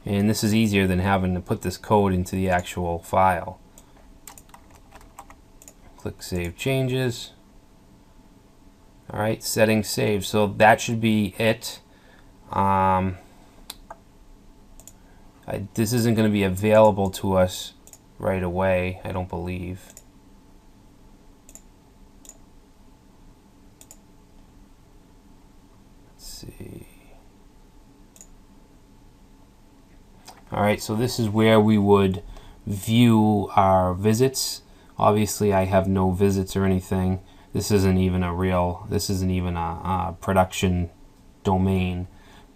And this is easier than having to put this code into the actual file. Click Save Changes. Alright, settings saved. So that should be it. This isn't going to be available to us right away, I don't believe. Let's see. Alright, so this is where we would view our visits. Obviously I have no visits or anything. This isn't even a production domain,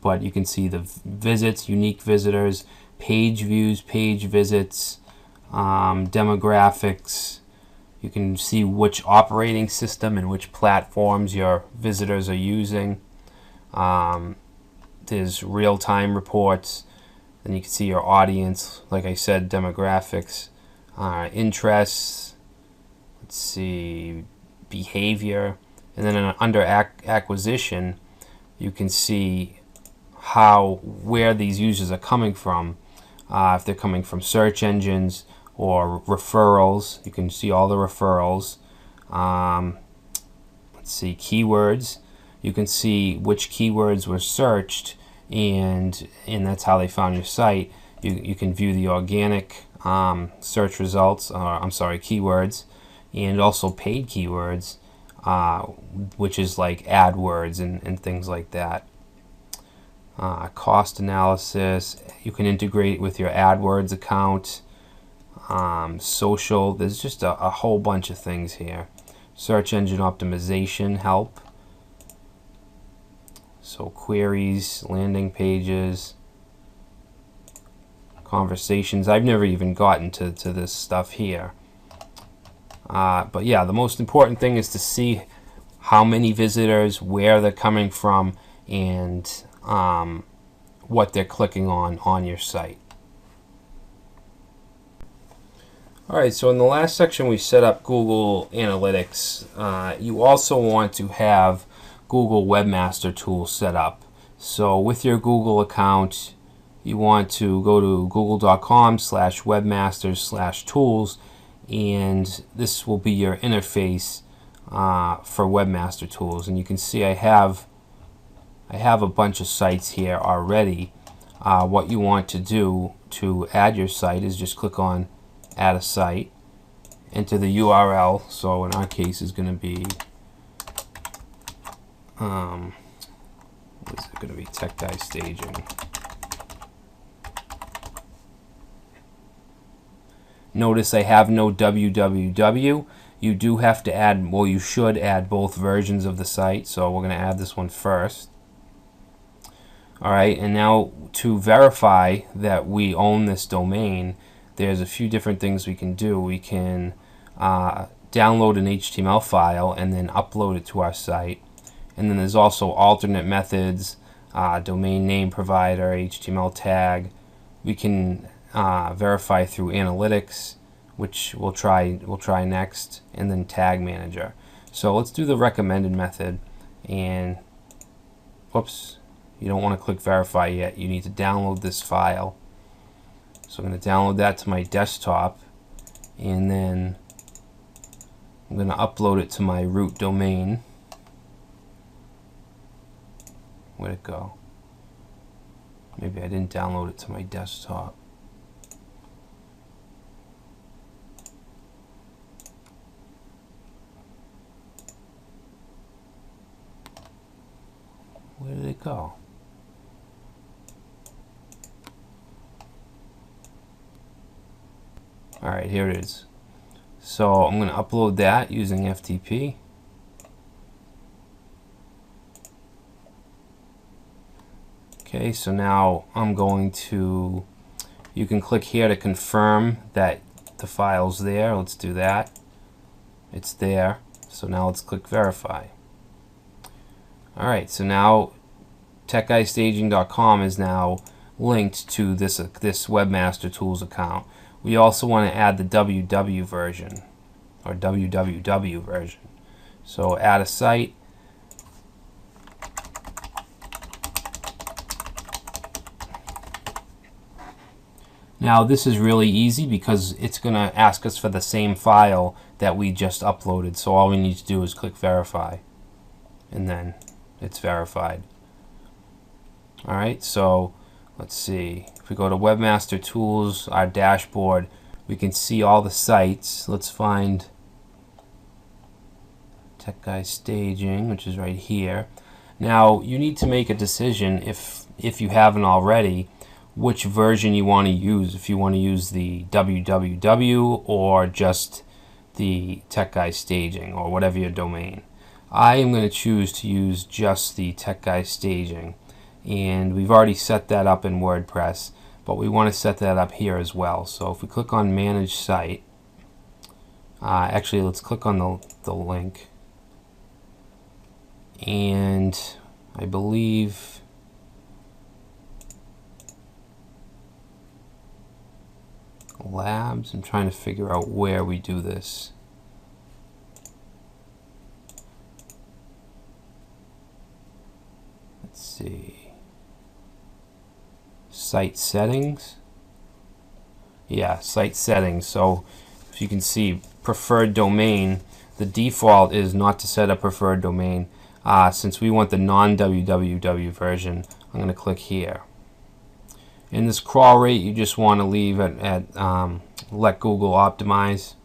but you can see the visits, unique visitors, page views, page visits, demographics. You can see which operating system and which platforms your visitors are using. There's real-time reports. Then you can see your audience, like I said, demographics, interests, let's see, behavior, and then under acquisition, you can see where these users are coming from. If they're coming from search engines or referrals, you can see all the referrals. Let's see, keywords. You can see which keywords were searched, and that's how they found your site. You can view the organic search results, keywords, and also paid keywords, which is like AdWords and things like that. cost analysis. You can integrate with your AdWords account, social. There's just a whole bunch of things here. Search engine optimization help. So queries, landing pages, conversations. I've never even gotten to this stuff here. But yeah, the most important thing is to see how many visitors, where they're coming from, and what they're clicking on your site. Alright, so in the last section we set up Google Analytics. You also want to have Google Webmaster Tools set up. So with your Google account, you want to go to google.com/webmasters/tools, and this will be your interface for Webmaster Tools. And you can see I have a bunch of sites here already. What you want to do to add your site is just click on Add a Site, enter the URL. So in our case is going to be what is it going to be? Tech Guy Staging. Notice I have no www. You do have to add, well, you should add both versions of the site. So we're going to add this one first. Alright, and now to verify that we own this domain, there's a few different things we can do. We can download an HTML file and then upload it to our site. And then there's also alternate methods, domain name provider, HTML tag. We can verify through analytics, which we'll try next, and then tag manager. So let's do the recommended method. And whoops, you don't want to click verify yet. You need to download this file. So I'm going to download that to my desktop, and then I'm going to upload it to my root domain. Where'd it go? Maybe I didn't download it to my desktop. Where did it go? Alright, here it is. So I'm going to upload that using FTP. Okay, so now I'm going to, you can click here to confirm that the file's there. Let's do that. It's there. So now let's click verify. Alright, so now techguystaging.com is now linked to this Webmaster Tools account. We also want to add the www version, or www version. So add a site. Now this is really easy because it's going to ask us for the same file that we just uploaded. So all we need to do is click verify, and then it's verified. Alright, so let's see. If we go to Webmaster Tools, our dashboard, we can see all the sites. Let's find Tech Guy Staging, which is right here. Now you need to make a decision, if you haven't already, which version you want to use. If you want to use the www or just the Tech Guy Staging, or whatever your domain. I am going to choose to use just the Tech Guy Staging, and we've already set that up in WordPress, but we want to set that up here as well. So if we click on Manage Site, actually let's click on the link, and I believe Labs. I'm trying to figure out where we do this. Let's see. Site settings. Yeah, site settings. So if you can see, preferred domain, the default is not to set a preferred domain. Since we want the non-www version, I'm going to click here. In this crawl rate, you just want to leave at let Google optimize,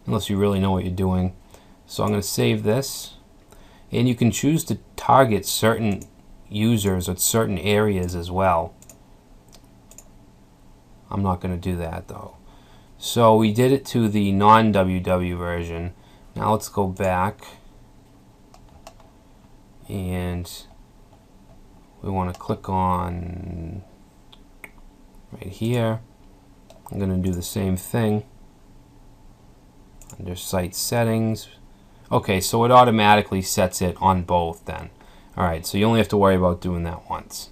unless you really know what you're doing. So I'm going to save this, and you can choose to target certain users at certain areas as well. I'm not going to do that though. So we did it to the non-WW version. Now let's go back, and we want to click on right here. I'm going to do the same thing under site settings. Okay, so it automatically sets it on both then. Alright, so you only have to worry about doing that once.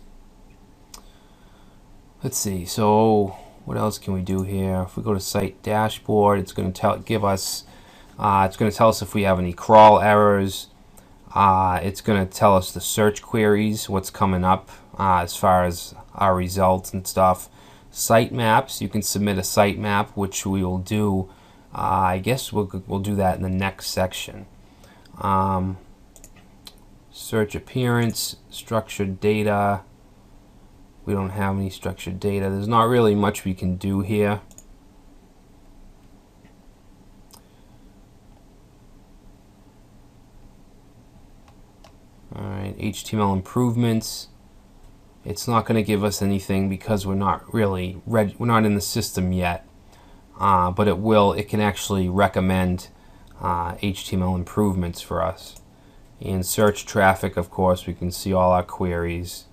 Let's see, so what else can we do here? If we go to site dashboard, it's going to tell us if we have any crawl errors. It's going to tell us the search queries, what's coming up as far as our results and stuff. Sitemaps, you can submit a sitemap, which we will do. I guess we'll do that in the next section. Search appearance, structured data. We don't have any structured data. There's not really much we can do here. Alright, HTML improvements. It's not going to give us anything because we're not really we're not in the system yet. But it can actually recommend HTML improvements for us. In search traffic, of course, we can see all our queries.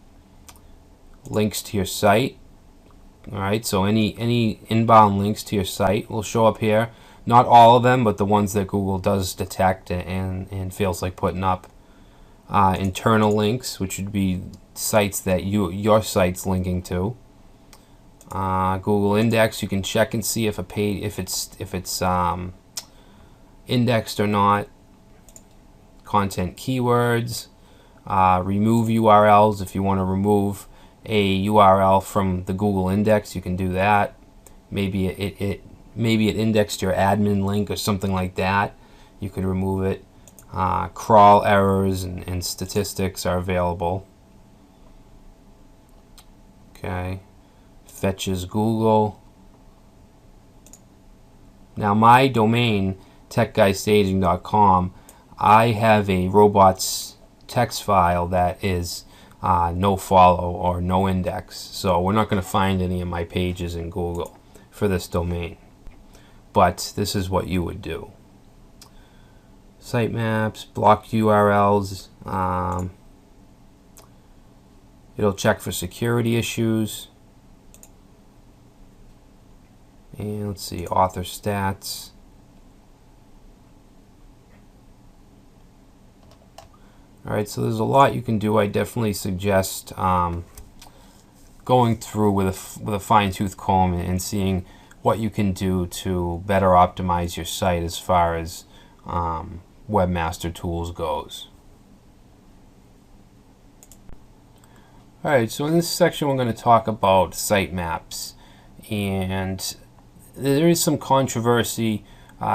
Links to your site. Alright, so any inbound links to your site will show up here. Not all of them, but the ones that Google does detect and feels like putting up. Internal links, which would be sites that your site's linking to. Google Index, you can check and see if a page if it's indexed or not. Content keywords. Remove URLs. If you want to remove a URL from the Google Index, you can do that. Maybe it indexed your admin link or something like that. You could remove it. Crawl errors and statistics are available. Okay. Fetches Google. Now my domain, techguystaging.com, I have a robots text file that is nofollow or no index, so we're not going to find any of my pages in Google for this domain, but this is what you would do. Sitemaps, block URLs, it'll check for security issues, and let's see, author stats. Alright, so there's a lot you can do. I definitely suggest going through with a fine-tooth comb and seeing what you can do to better optimize your site as far as Webmaster Tools goes. Alright, so in this section we're going to talk about sitemaps, and there is some controversy.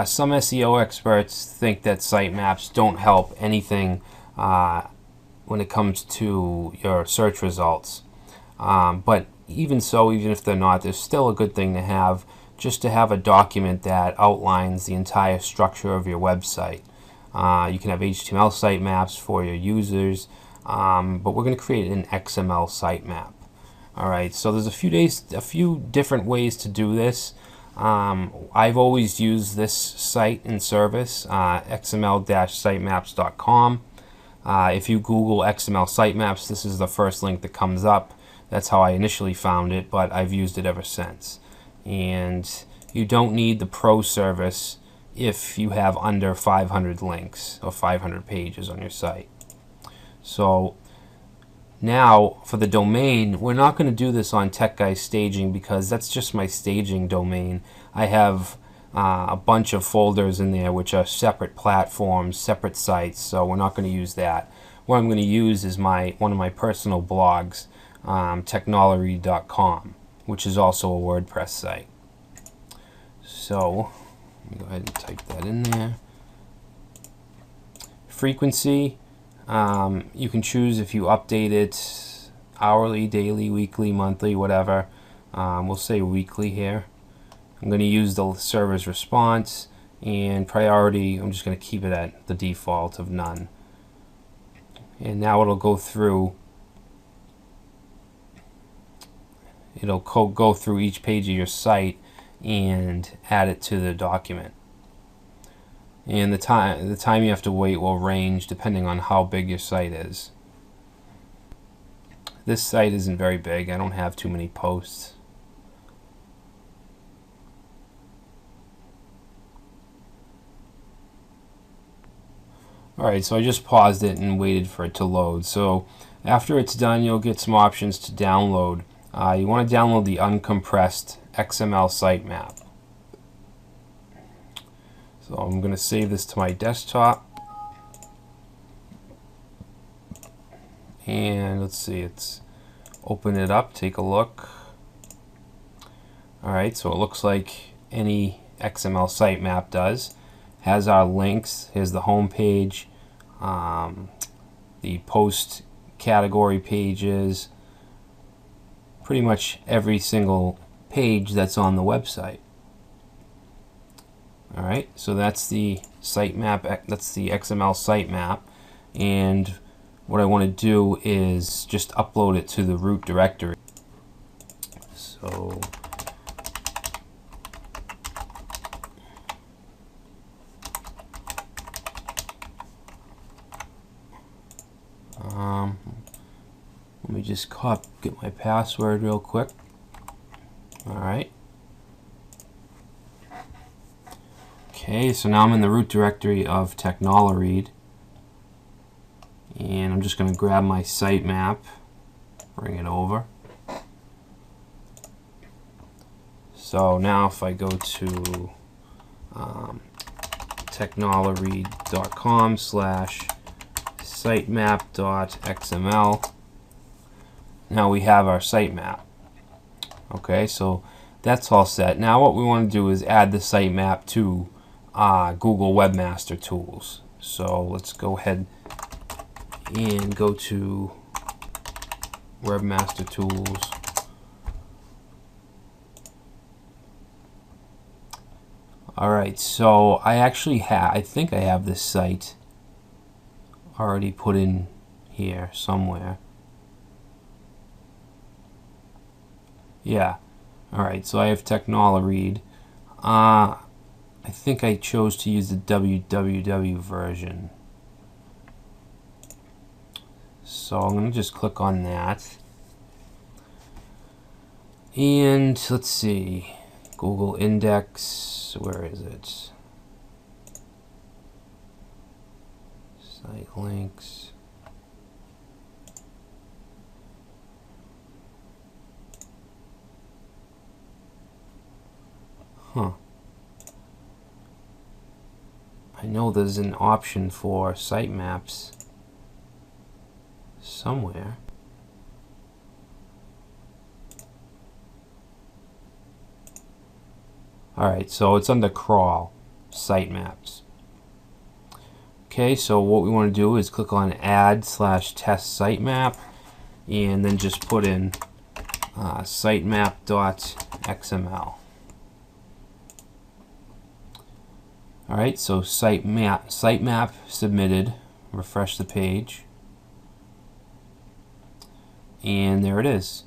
Some SEO experts think that sitemaps don't help anything when it comes to your search results. But even so, even if they're not, there's still a good thing to have, just to have a document that outlines the entire structure of your website. You can have HTML sitemaps for your users, but we're going to create an XML sitemap. Alright, so there's a few different ways to do this. I've always used this site and service, xml-sitemaps.com. If you Google XML sitemaps, this is the first link that comes up. That's how I initially found it, but I've used it ever since. And you don't need the Pro service if you have under 500 links or 500 pages on your site. So now for the domain, we're not going to do this on Tech Guy Staging because that's just my staging domain. I have a bunch of folders in there which are separate platforms, separate sites, so we're not going to use that. What I'm going to use is one of my personal blogs, technology.com, which is also a WordPress site. So let me go ahead and type that in there. Frequency, you can choose if you update it hourly, daily, weekly, monthly, whatever. We'll say weekly here. I'm going to use the server's response, and priority, I'm just going to keep it at the default of none. And now it'll go through it'll go through each page of your site and add it to the document. And the time you have to wait will range depending on how big your site is. This site isn't very big. I don't have too many posts. Alright, so I just paused it and waited for it to load. So after it's done, you'll get some options to download. You want to download the uncompressed XML sitemap. So I'm going to save this to my desktop. And let's see, it's open it up, take a look. Alright, so it looks like any XML sitemap does. Has our links. Here's the home page, the post category pages, pretty much every single page that's on the website. Alright, so that's the sitemap, that's the XML sitemap, and what I want to do is just upload it to the root directory. So let me just get my password real quick. Alright. Okay, so now I'm in the root directory of Taxonomy, and I'm just going to grab my sitemap, bring it over. So now if I go to technology.com/sitemap.xml, now we have our sitemap. Okay, so that's all set. Now what we want to do is add the sitemap to Google Webmaster Tools. So let's go ahead and go to Webmaster Tools. Alright, so I think I have this site already put in here somewhere. Yeah. Alright, so I have Taxonomy. I think I chose to use the www version. So I'm going to just click on that. And let's see. Google Index, where is it? Site links. Huh. I know there's an option for sitemaps somewhere. Alright, so it's under crawl, sitemaps. Okay, so what we want to do is click on add/test sitemap and then just put in sitemap.xml. Alright, so sitemap submitted. Refresh the page. And there it is.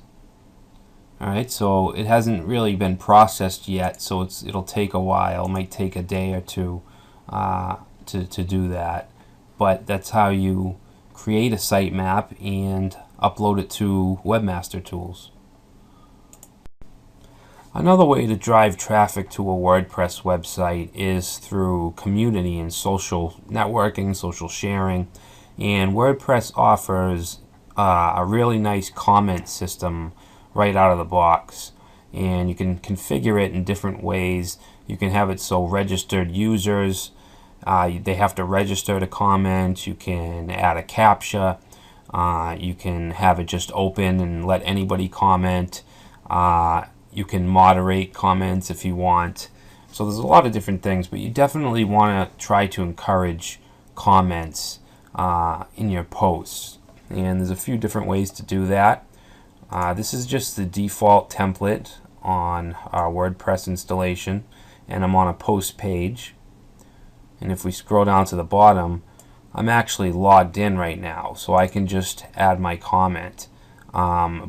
Alright, so it hasn't really been processed yet, so it'll take a while. It might take a day or two to do that. But that's how you create a sitemap and upload it to Webmaster Tools. Another way to drive traffic to a WordPress website is through community and social networking, social sharing. And WordPress offers a really nice comment system right out of the box. And you can configure it in different ways. You can have it so registered users, they have to register to comment. You can add a CAPTCHA. You can have it just open and let anybody comment. You can moderate comments if you want. So there's a lot of different things, but you definitely want to try to encourage comments in your posts. And there's a few different ways to do that. This is just the default template on our WordPress installation, and I'm on a post page. And if we scroll down to the bottom, I'm actually logged in right now, so I can just add my comment.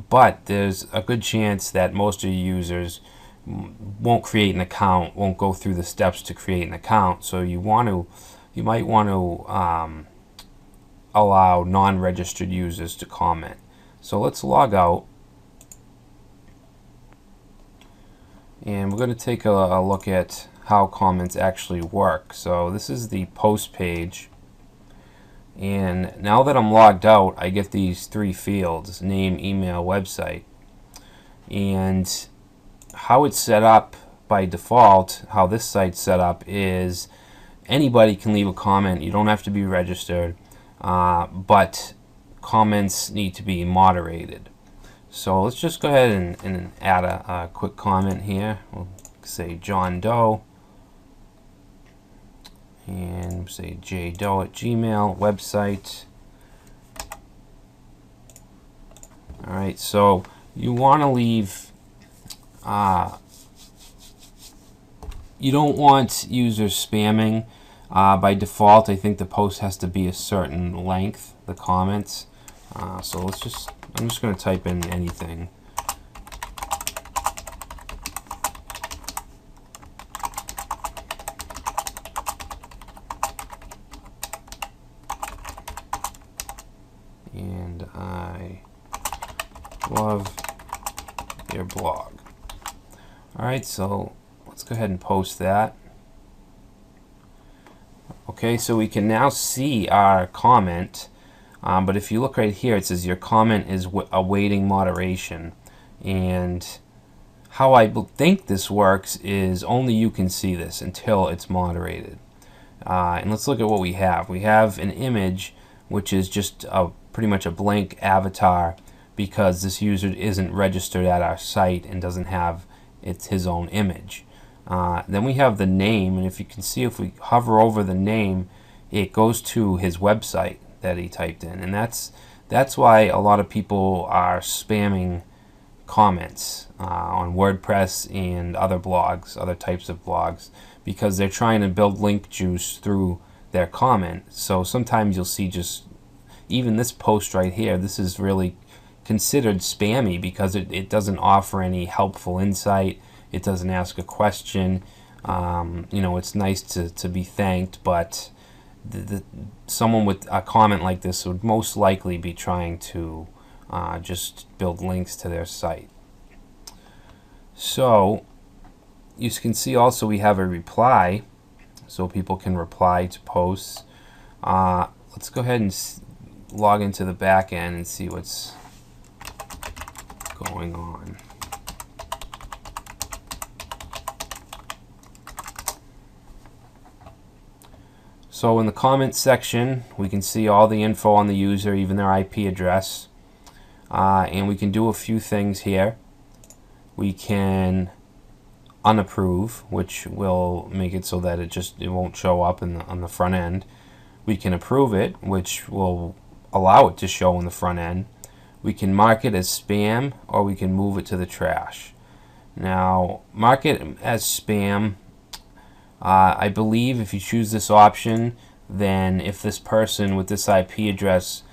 but there's a good chance that most of your users won't create an account, won't go through the steps to create an account. So you might want to allow non-registered users to comment. So let's log out, and we're going to take a look at how comments actually work. So this is the post page, and now that I'm logged out, I get these three fields: name, email, website. And how it's set up by default, how this site's set up, is anybody can leave a comment. You don't have to be registered, but comments need to be moderated. So let's just go ahead and add a quick comment here. We'll say John Doe, and say jdoe@gmail, website. Alright, so you want to leave, you don't want users spamming. By default, I think the post has to be a certain length, the comments. So I'm just going to type in anything. And I love your blog. Alright, so let's go ahead and post that. Okay, so we can now see our comment, but if you look right here, it says your comment is awaiting moderation. And how I think this works is only you can see this until it's moderated. And let's look at what we have. We have an image which is just pretty much a blank avatar, because this user isn't registered at our site and doesn't have his own image. Then we have the name, and if you can see, if we hover over the name, it goes to his website that he typed in, and that's why a lot of people are spamming comments on WordPress and other blogs, other types of blogs, because they're trying to build link juice through their comment. So sometimes you'll see just even this post right here, this is really considered spammy because it doesn't offer any helpful insight. It doesn't ask a question. You know, it's nice to be thanked, but someone with a comment like this would most likely be trying to just build links to their site. So you can see also we have a reply, so people can reply to posts. Let's go ahead and log into the back end and see what's going on. So in the comments section, we can see all the info on the user, even their IP address. And we can do a few things here. We can unapprove, which will make it so that it won't show up on the front end. We can approve it, which will allow it to show on the front end. We can mark it as spam, or we can move it to the trash. Now, mark it as spam. I believe if you choose this option, then if this person with this IP address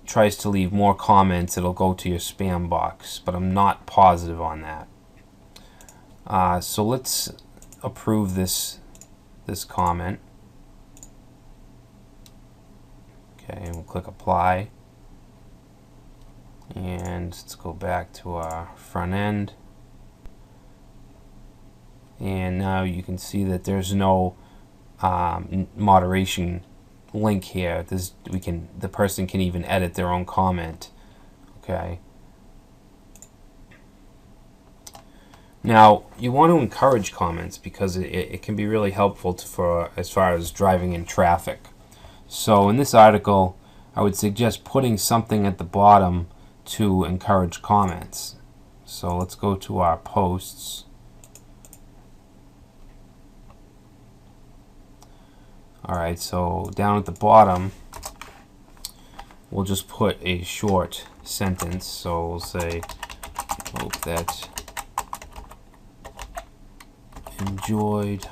tries to leave more comments, it'll go to your spam box, but I'm not positive on that. So let's approve this comment. Okay, and we'll click apply. And let's go back to our front end. And now you can see that there's no moderation link here. The person can even edit their own comment. Okay. Now you want to encourage comments because it can be really helpful as far as driving in traffic. So in this article, I would suggest putting something at the bottom to encourage comments. So let's go to our posts. Alright, so down at the bottom, we'll just put a short sentence. So we'll say, hope that enjoyed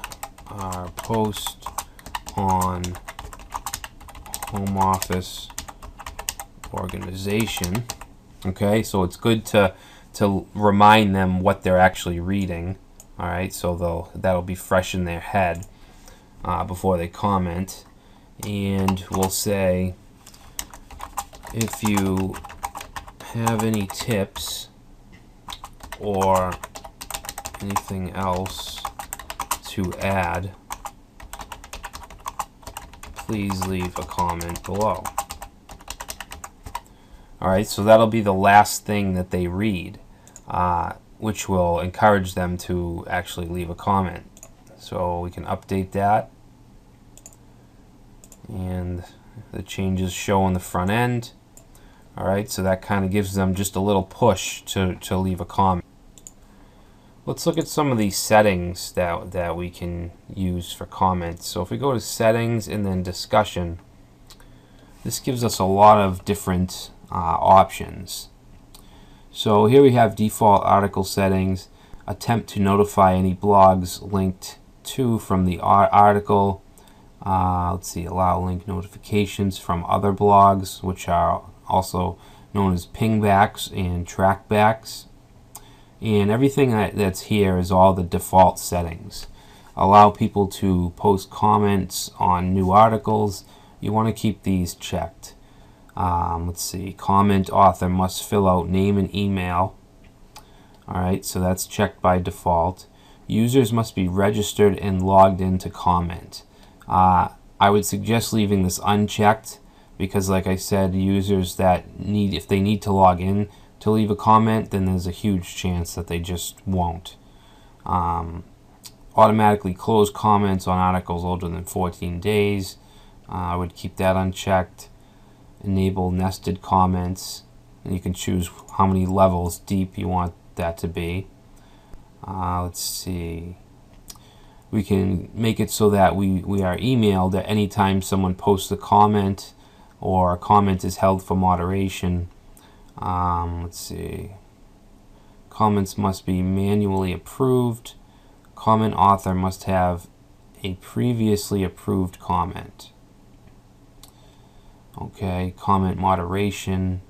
our post on home office organization. Okay, so it's good to remind them what they're actually reading. All right, so that'll be fresh in their head before they comment. And we'll say, if you have any tips or anything else to add, please leave a comment below. Alright, so that'll be the last thing that they read, which will encourage them to actually leave a comment. So we can update that, and the changes show on the front end. Alright, so that kind of gives them just a little push to leave a comment. Let's look at some of these settings that we can use for comments. So if we go to settings and then discussion, this gives us a lot of different options. So here we have default article settings, attempt to notify any blogs linked to from the article. Let's see, allow link notifications from other blogs, which are also known as pingbacks and trackbacks. And everything that's here is all the default settings. Allow people to post comments on new articles. You want to keep these checked. Let's see, comment author must fill out name and email. Alright, so that's checked by default. Users must be registered and logged in to comment. I would suggest leaving this unchecked because, like I said, users that if they need to log in to leave a comment, then there's a huge chance that they just won't. Automatically close comments on articles older than 14 days. I would keep that unchecked. Enable nested comments, and you can choose how many levels deep you want that to be. Let's see. We can make it so that we are emailed at any time someone posts a comment or a comment is held for moderation. Let's see. Comments must be manually approved. Comment author must have a previously approved comment. Okay, comment moderation.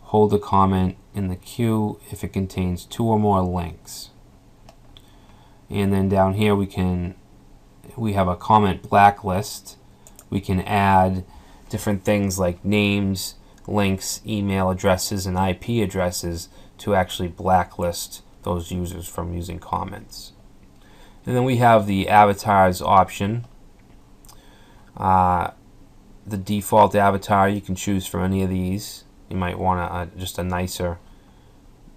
Hold a comment in the queue if it contains 2 or more links. And then down here we have a comment blacklist. We can add different things like names, links, email addresses, and IP addresses to actually blacklist those users from using comments. And then we have the avatars option. The default avatar, you can choose from any of these. You might want just a nicer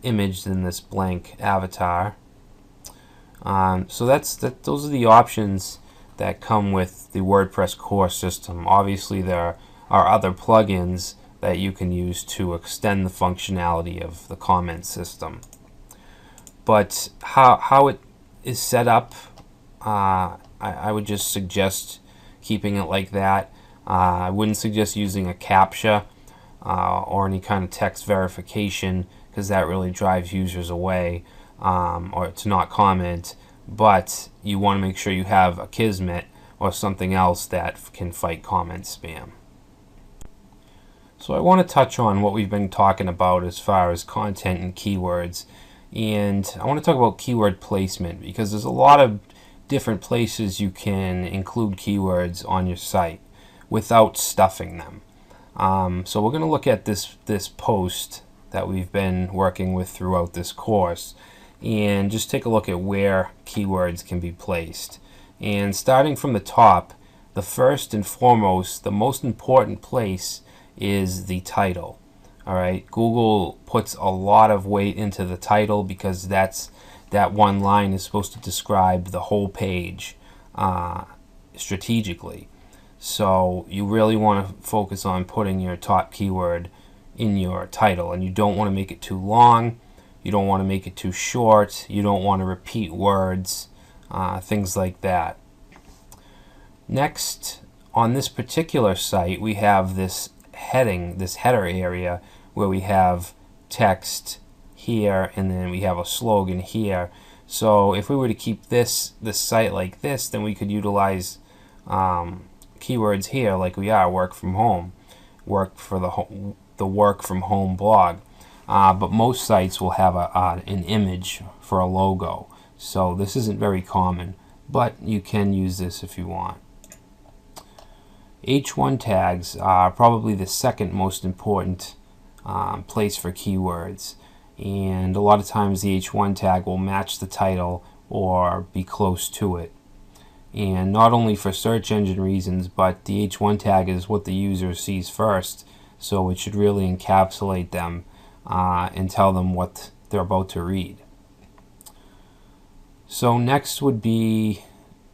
image than this blank avatar. So those are the options that come with the WordPress core system. Obviously there are other plugins that you can use to extend the functionality of the comment system. But how it is set up, I would just suggest keeping it like that. I wouldn't suggest using a CAPTCHA or any kind of text verification, because that really drives users away or to not comment. But you want to make sure you have a Kismet or something else that can fight comment spam. So I want to touch on what we've been talking about as far as content and keywords. And I want to talk about keyword placement, because there's a lot of different places you can include keywords on your site without stuffing them. So we're going to look at this post that we've been working with throughout this course and just take a look at where keywords can be placed. And starting from the top, the first and foremost, the most important place is the title. Alright, Google puts a lot of weight into the title because that one line is supposed to describe the whole page strategically. So you really want to focus on putting your top keyword in your title, and you don't want to make it too long, you don't want to make it too short, you don't want to repeat words, things like that. Next, on this particular site, we have this heading, this header area, where we have text here and then we have a slogan here. So if we were to keep this site like this, then we could utilize keywords here like we are: work from home, work for the work from home blog. but most sites will have an image for a logo. So this isn't very common, but you can use this if you want. H1 tags are probably the second most important place for keywords, and a lot of times the H1 tag will match the title or be close to it. And not only for search engine reasons, but the H1 tag is what the user sees first, so it should really encapsulate them and tell them what they're about to read. So next would be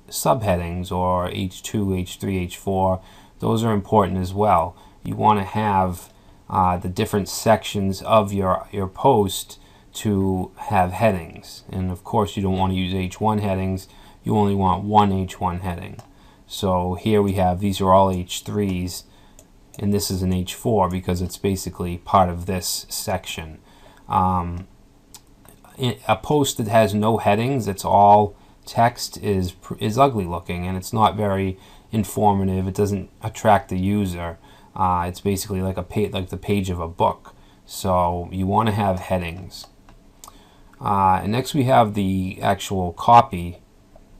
subheadings, or H2, H3, H4. Those are important as well. You want to have the different sections of your post to have headings, and of course you don't want to use H1 headings. You only want one H1 heading. So here we have, these are all H3s, and this is an H4 because it's basically part of this section. A post that has no headings, it's all text, is ugly looking, and it's not very informative. It doesn't attract the user. It's basically like like the page of a book. So you want to have headings. And next we have the actual copy,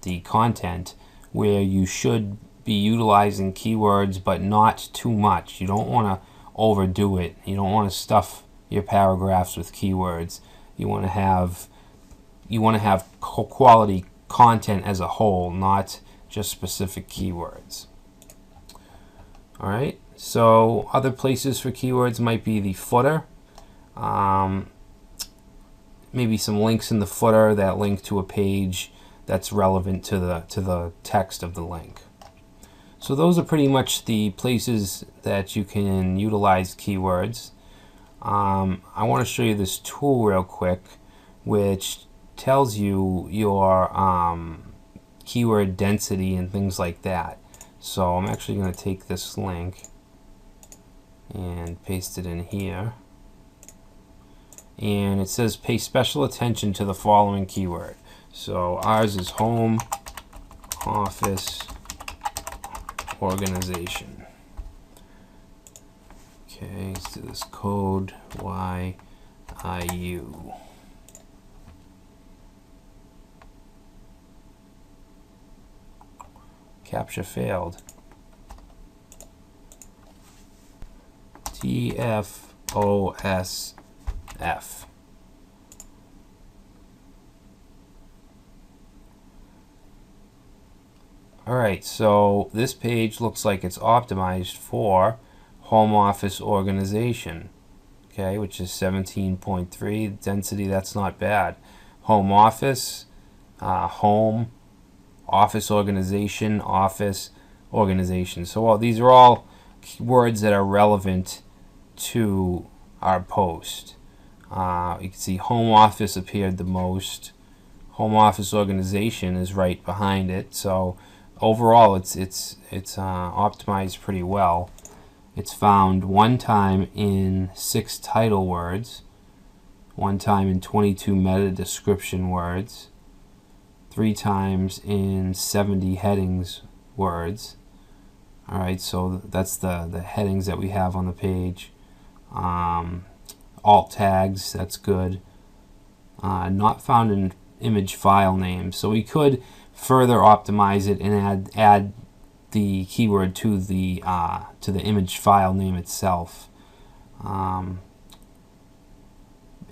the content, where you should be utilizing keywords, but not too much. You don't want to overdo it. You don't want to stuff your paragraphs with keywords. You want to have quality content as a whole, not just specific keywords. All right. So other places for keywords might be the footer. Maybe some links in the footer that link to a page that's relevant to the text of the link. So those are pretty much the places that you can utilize keywords. I want to show you this tool real quick, which tells you your keyword density and things like that. So I'm actually going to take this link and paste it in here. And it says pay special attention to the following keyword. So ours is home office organization. Okay, let's do this code YIU. Captcha failed. TFOSF. Alright, so this page looks like it's optimized for home office organization, okay, which is 17.3 density. That's not bad. Home office, home, office organization, office organization. So these are all words that are relevant to our post. You can see home office appeared the most. Home office organization is right behind it. So overall, it's optimized pretty well. It's found one time in 6 title words, one time in 22 meta description words, 3 times in 70 headings words. All right, so that's the headings that we have on the page. Alt tags, that's good. Not found in image file names, so we could further optimize it and add the keyword to the image file name itself. And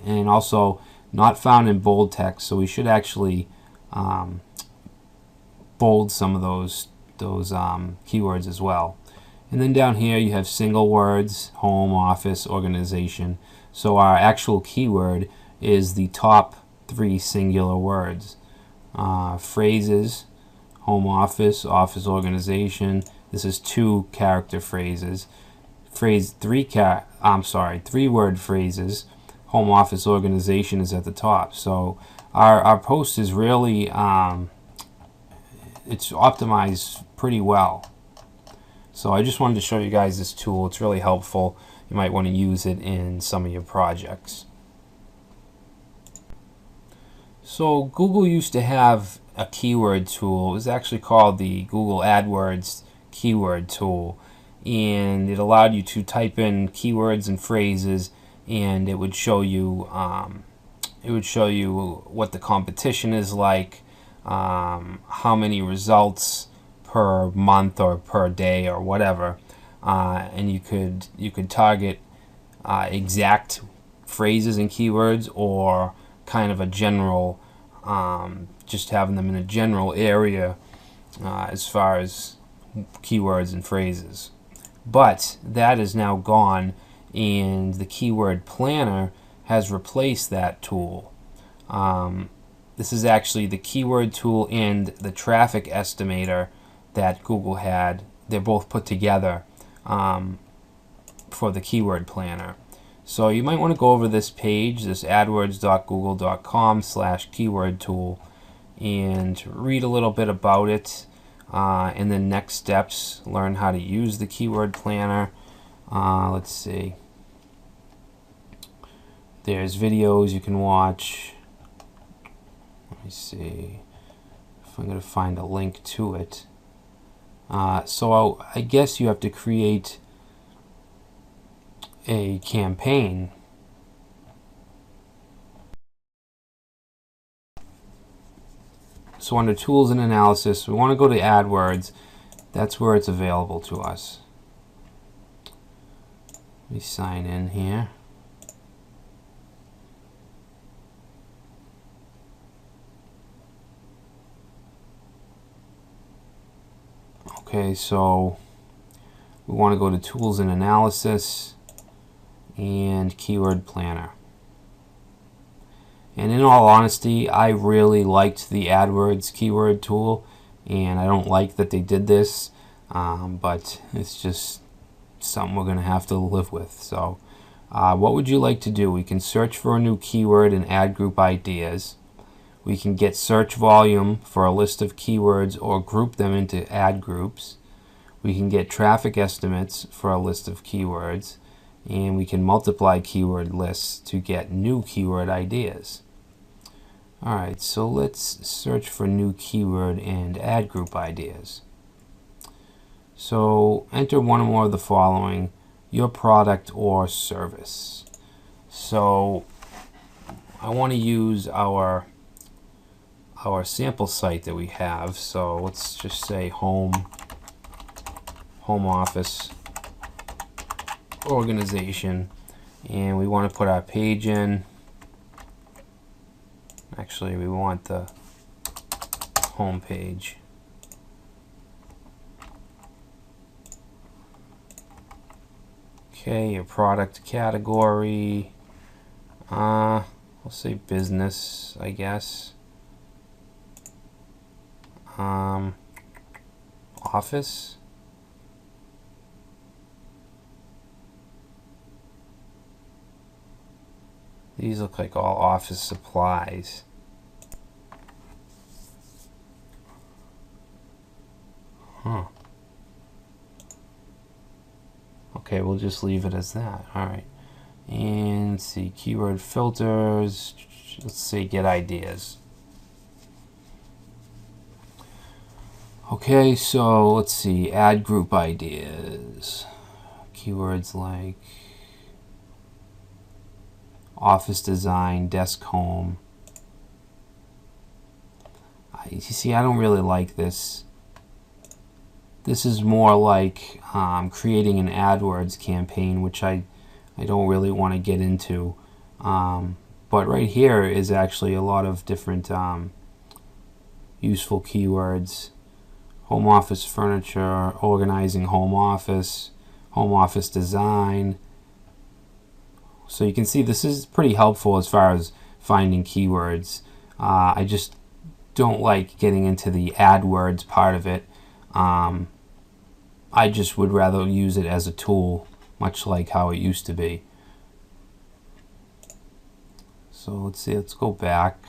also not found in bold text, so we should actually bold some of those keywords as well. And then down here you have single words, home, office, organization. So our actual keyword is the top 3 singular words. Phrases, home office, office organization. This is 2 character phrases. 3 word phrases. Home office organization is at the top. So our post is really it's optimized pretty well. So I just wanted to show you guys this tool. It's really helpful. You might want to use it in some of your projects. So Google used to have a keyword tool. It was actually called the Google AdWords keyword tool, and it allowed you to type in keywords and phrases and it would show you what the competition is like, how many results per month or per day or whatever, and you could target exact phrases and keywords, or kind of a general, just having them in a general area as far as keywords and phrases. But that is now gone, and the keyword planner has replaced that tool. This is actually the keyword tool and the traffic estimator that Google had. They're both put together for the keyword planner. So you might want to go over this page, this adwords.google.com/keyword tool, and read a little bit about it, and then next steps, learn how to use the keyword planner. Let's see. There's videos you can watch. Let me see if I'm going to find a link to it. So I guess you have to create a campaign. So under Tools and Analysis, we want to go to AdWords. That's where it's available to us. Let me sign in here. Okay, so we want to go to Tools and Analysis and Keyword Planner. And in all honesty, I really liked the AdWords keyword tool, and I don't like that they did this, but it's just something we're going to have to live with. So what would you like to do? We can search for a new keyword and add group ideas. We can get search volume for a list of keywords or group them into ad groups. We can get traffic estimates for a list of keywords, and we can multiply keyword lists to get new keyword ideas. Alright, so let's search for new keyword and ad group ideas. So enter one or more of the following: your product or service. So I want to use our sample site that we have. So let's just say home office organization, and we want to put our page in. Actually, we want the home page. Okay, your product category, I'll say business, I guess. Office. These look like all office supplies. Okay, we'll just leave it as that. Alright. And let's see, keyword filters. Let's say get ideas. Okay, so let's see, add group ideas. Keywords like office design, desk home. You see, I don't really like this. This is more like creating an AdWords campaign, which I don't really want to get into. But right here is actually a lot of different useful keywords. Home office furniture, organizing home office design. So you can see this is pretty helpful as far as finding keywords. I just don't like getting into the AdWords part of it. I just would rather use it as a tool, much like how it used to be. So let's see, let's go back.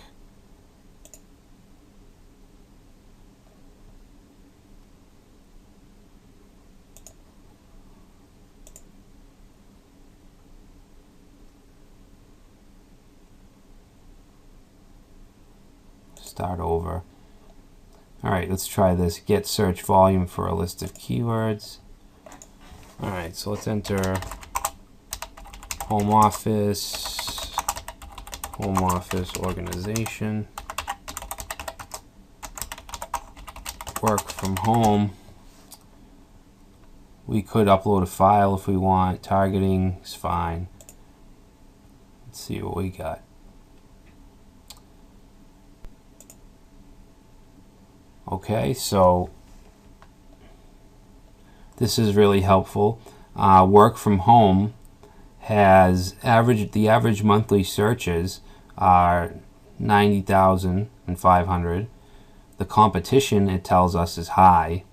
Start over. Alright, let's try this. Get search volume for a list of keywords. Alright, so let's enter home office organization, work from home. We could upload a file if we want. Targeting is fine. Let's see what we got. Okay, so this is really helpful. Work from home has the average monthly searches are 90,500. The competition, it tells us, is high.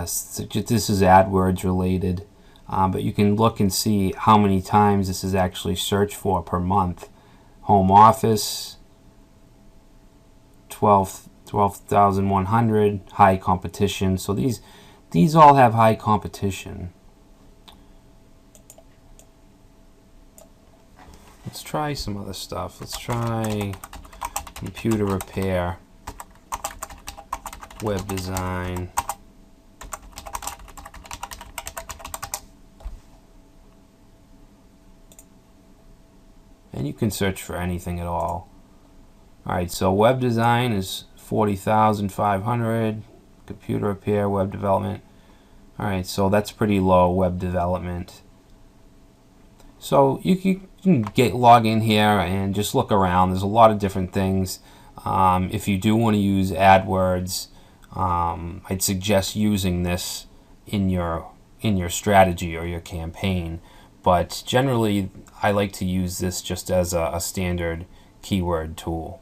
So this is AdWords related, but you can look and see how many times this is actually searched for per month. Home office, 12,100. High competition. So these all have high competition. Let's try some other stuff. Let's try computer repair, web design. And you can search for anything at all. Alright, so web design is 40,500. Computer repair, web development. Alright, so that's pretty low, web development. So you can log in here and just look around. There's a lot of different things. If you do want to use AdWords, I'd suggest using this in your strategy or your campaign. But generally, I like to use this just as a standard keyword tool.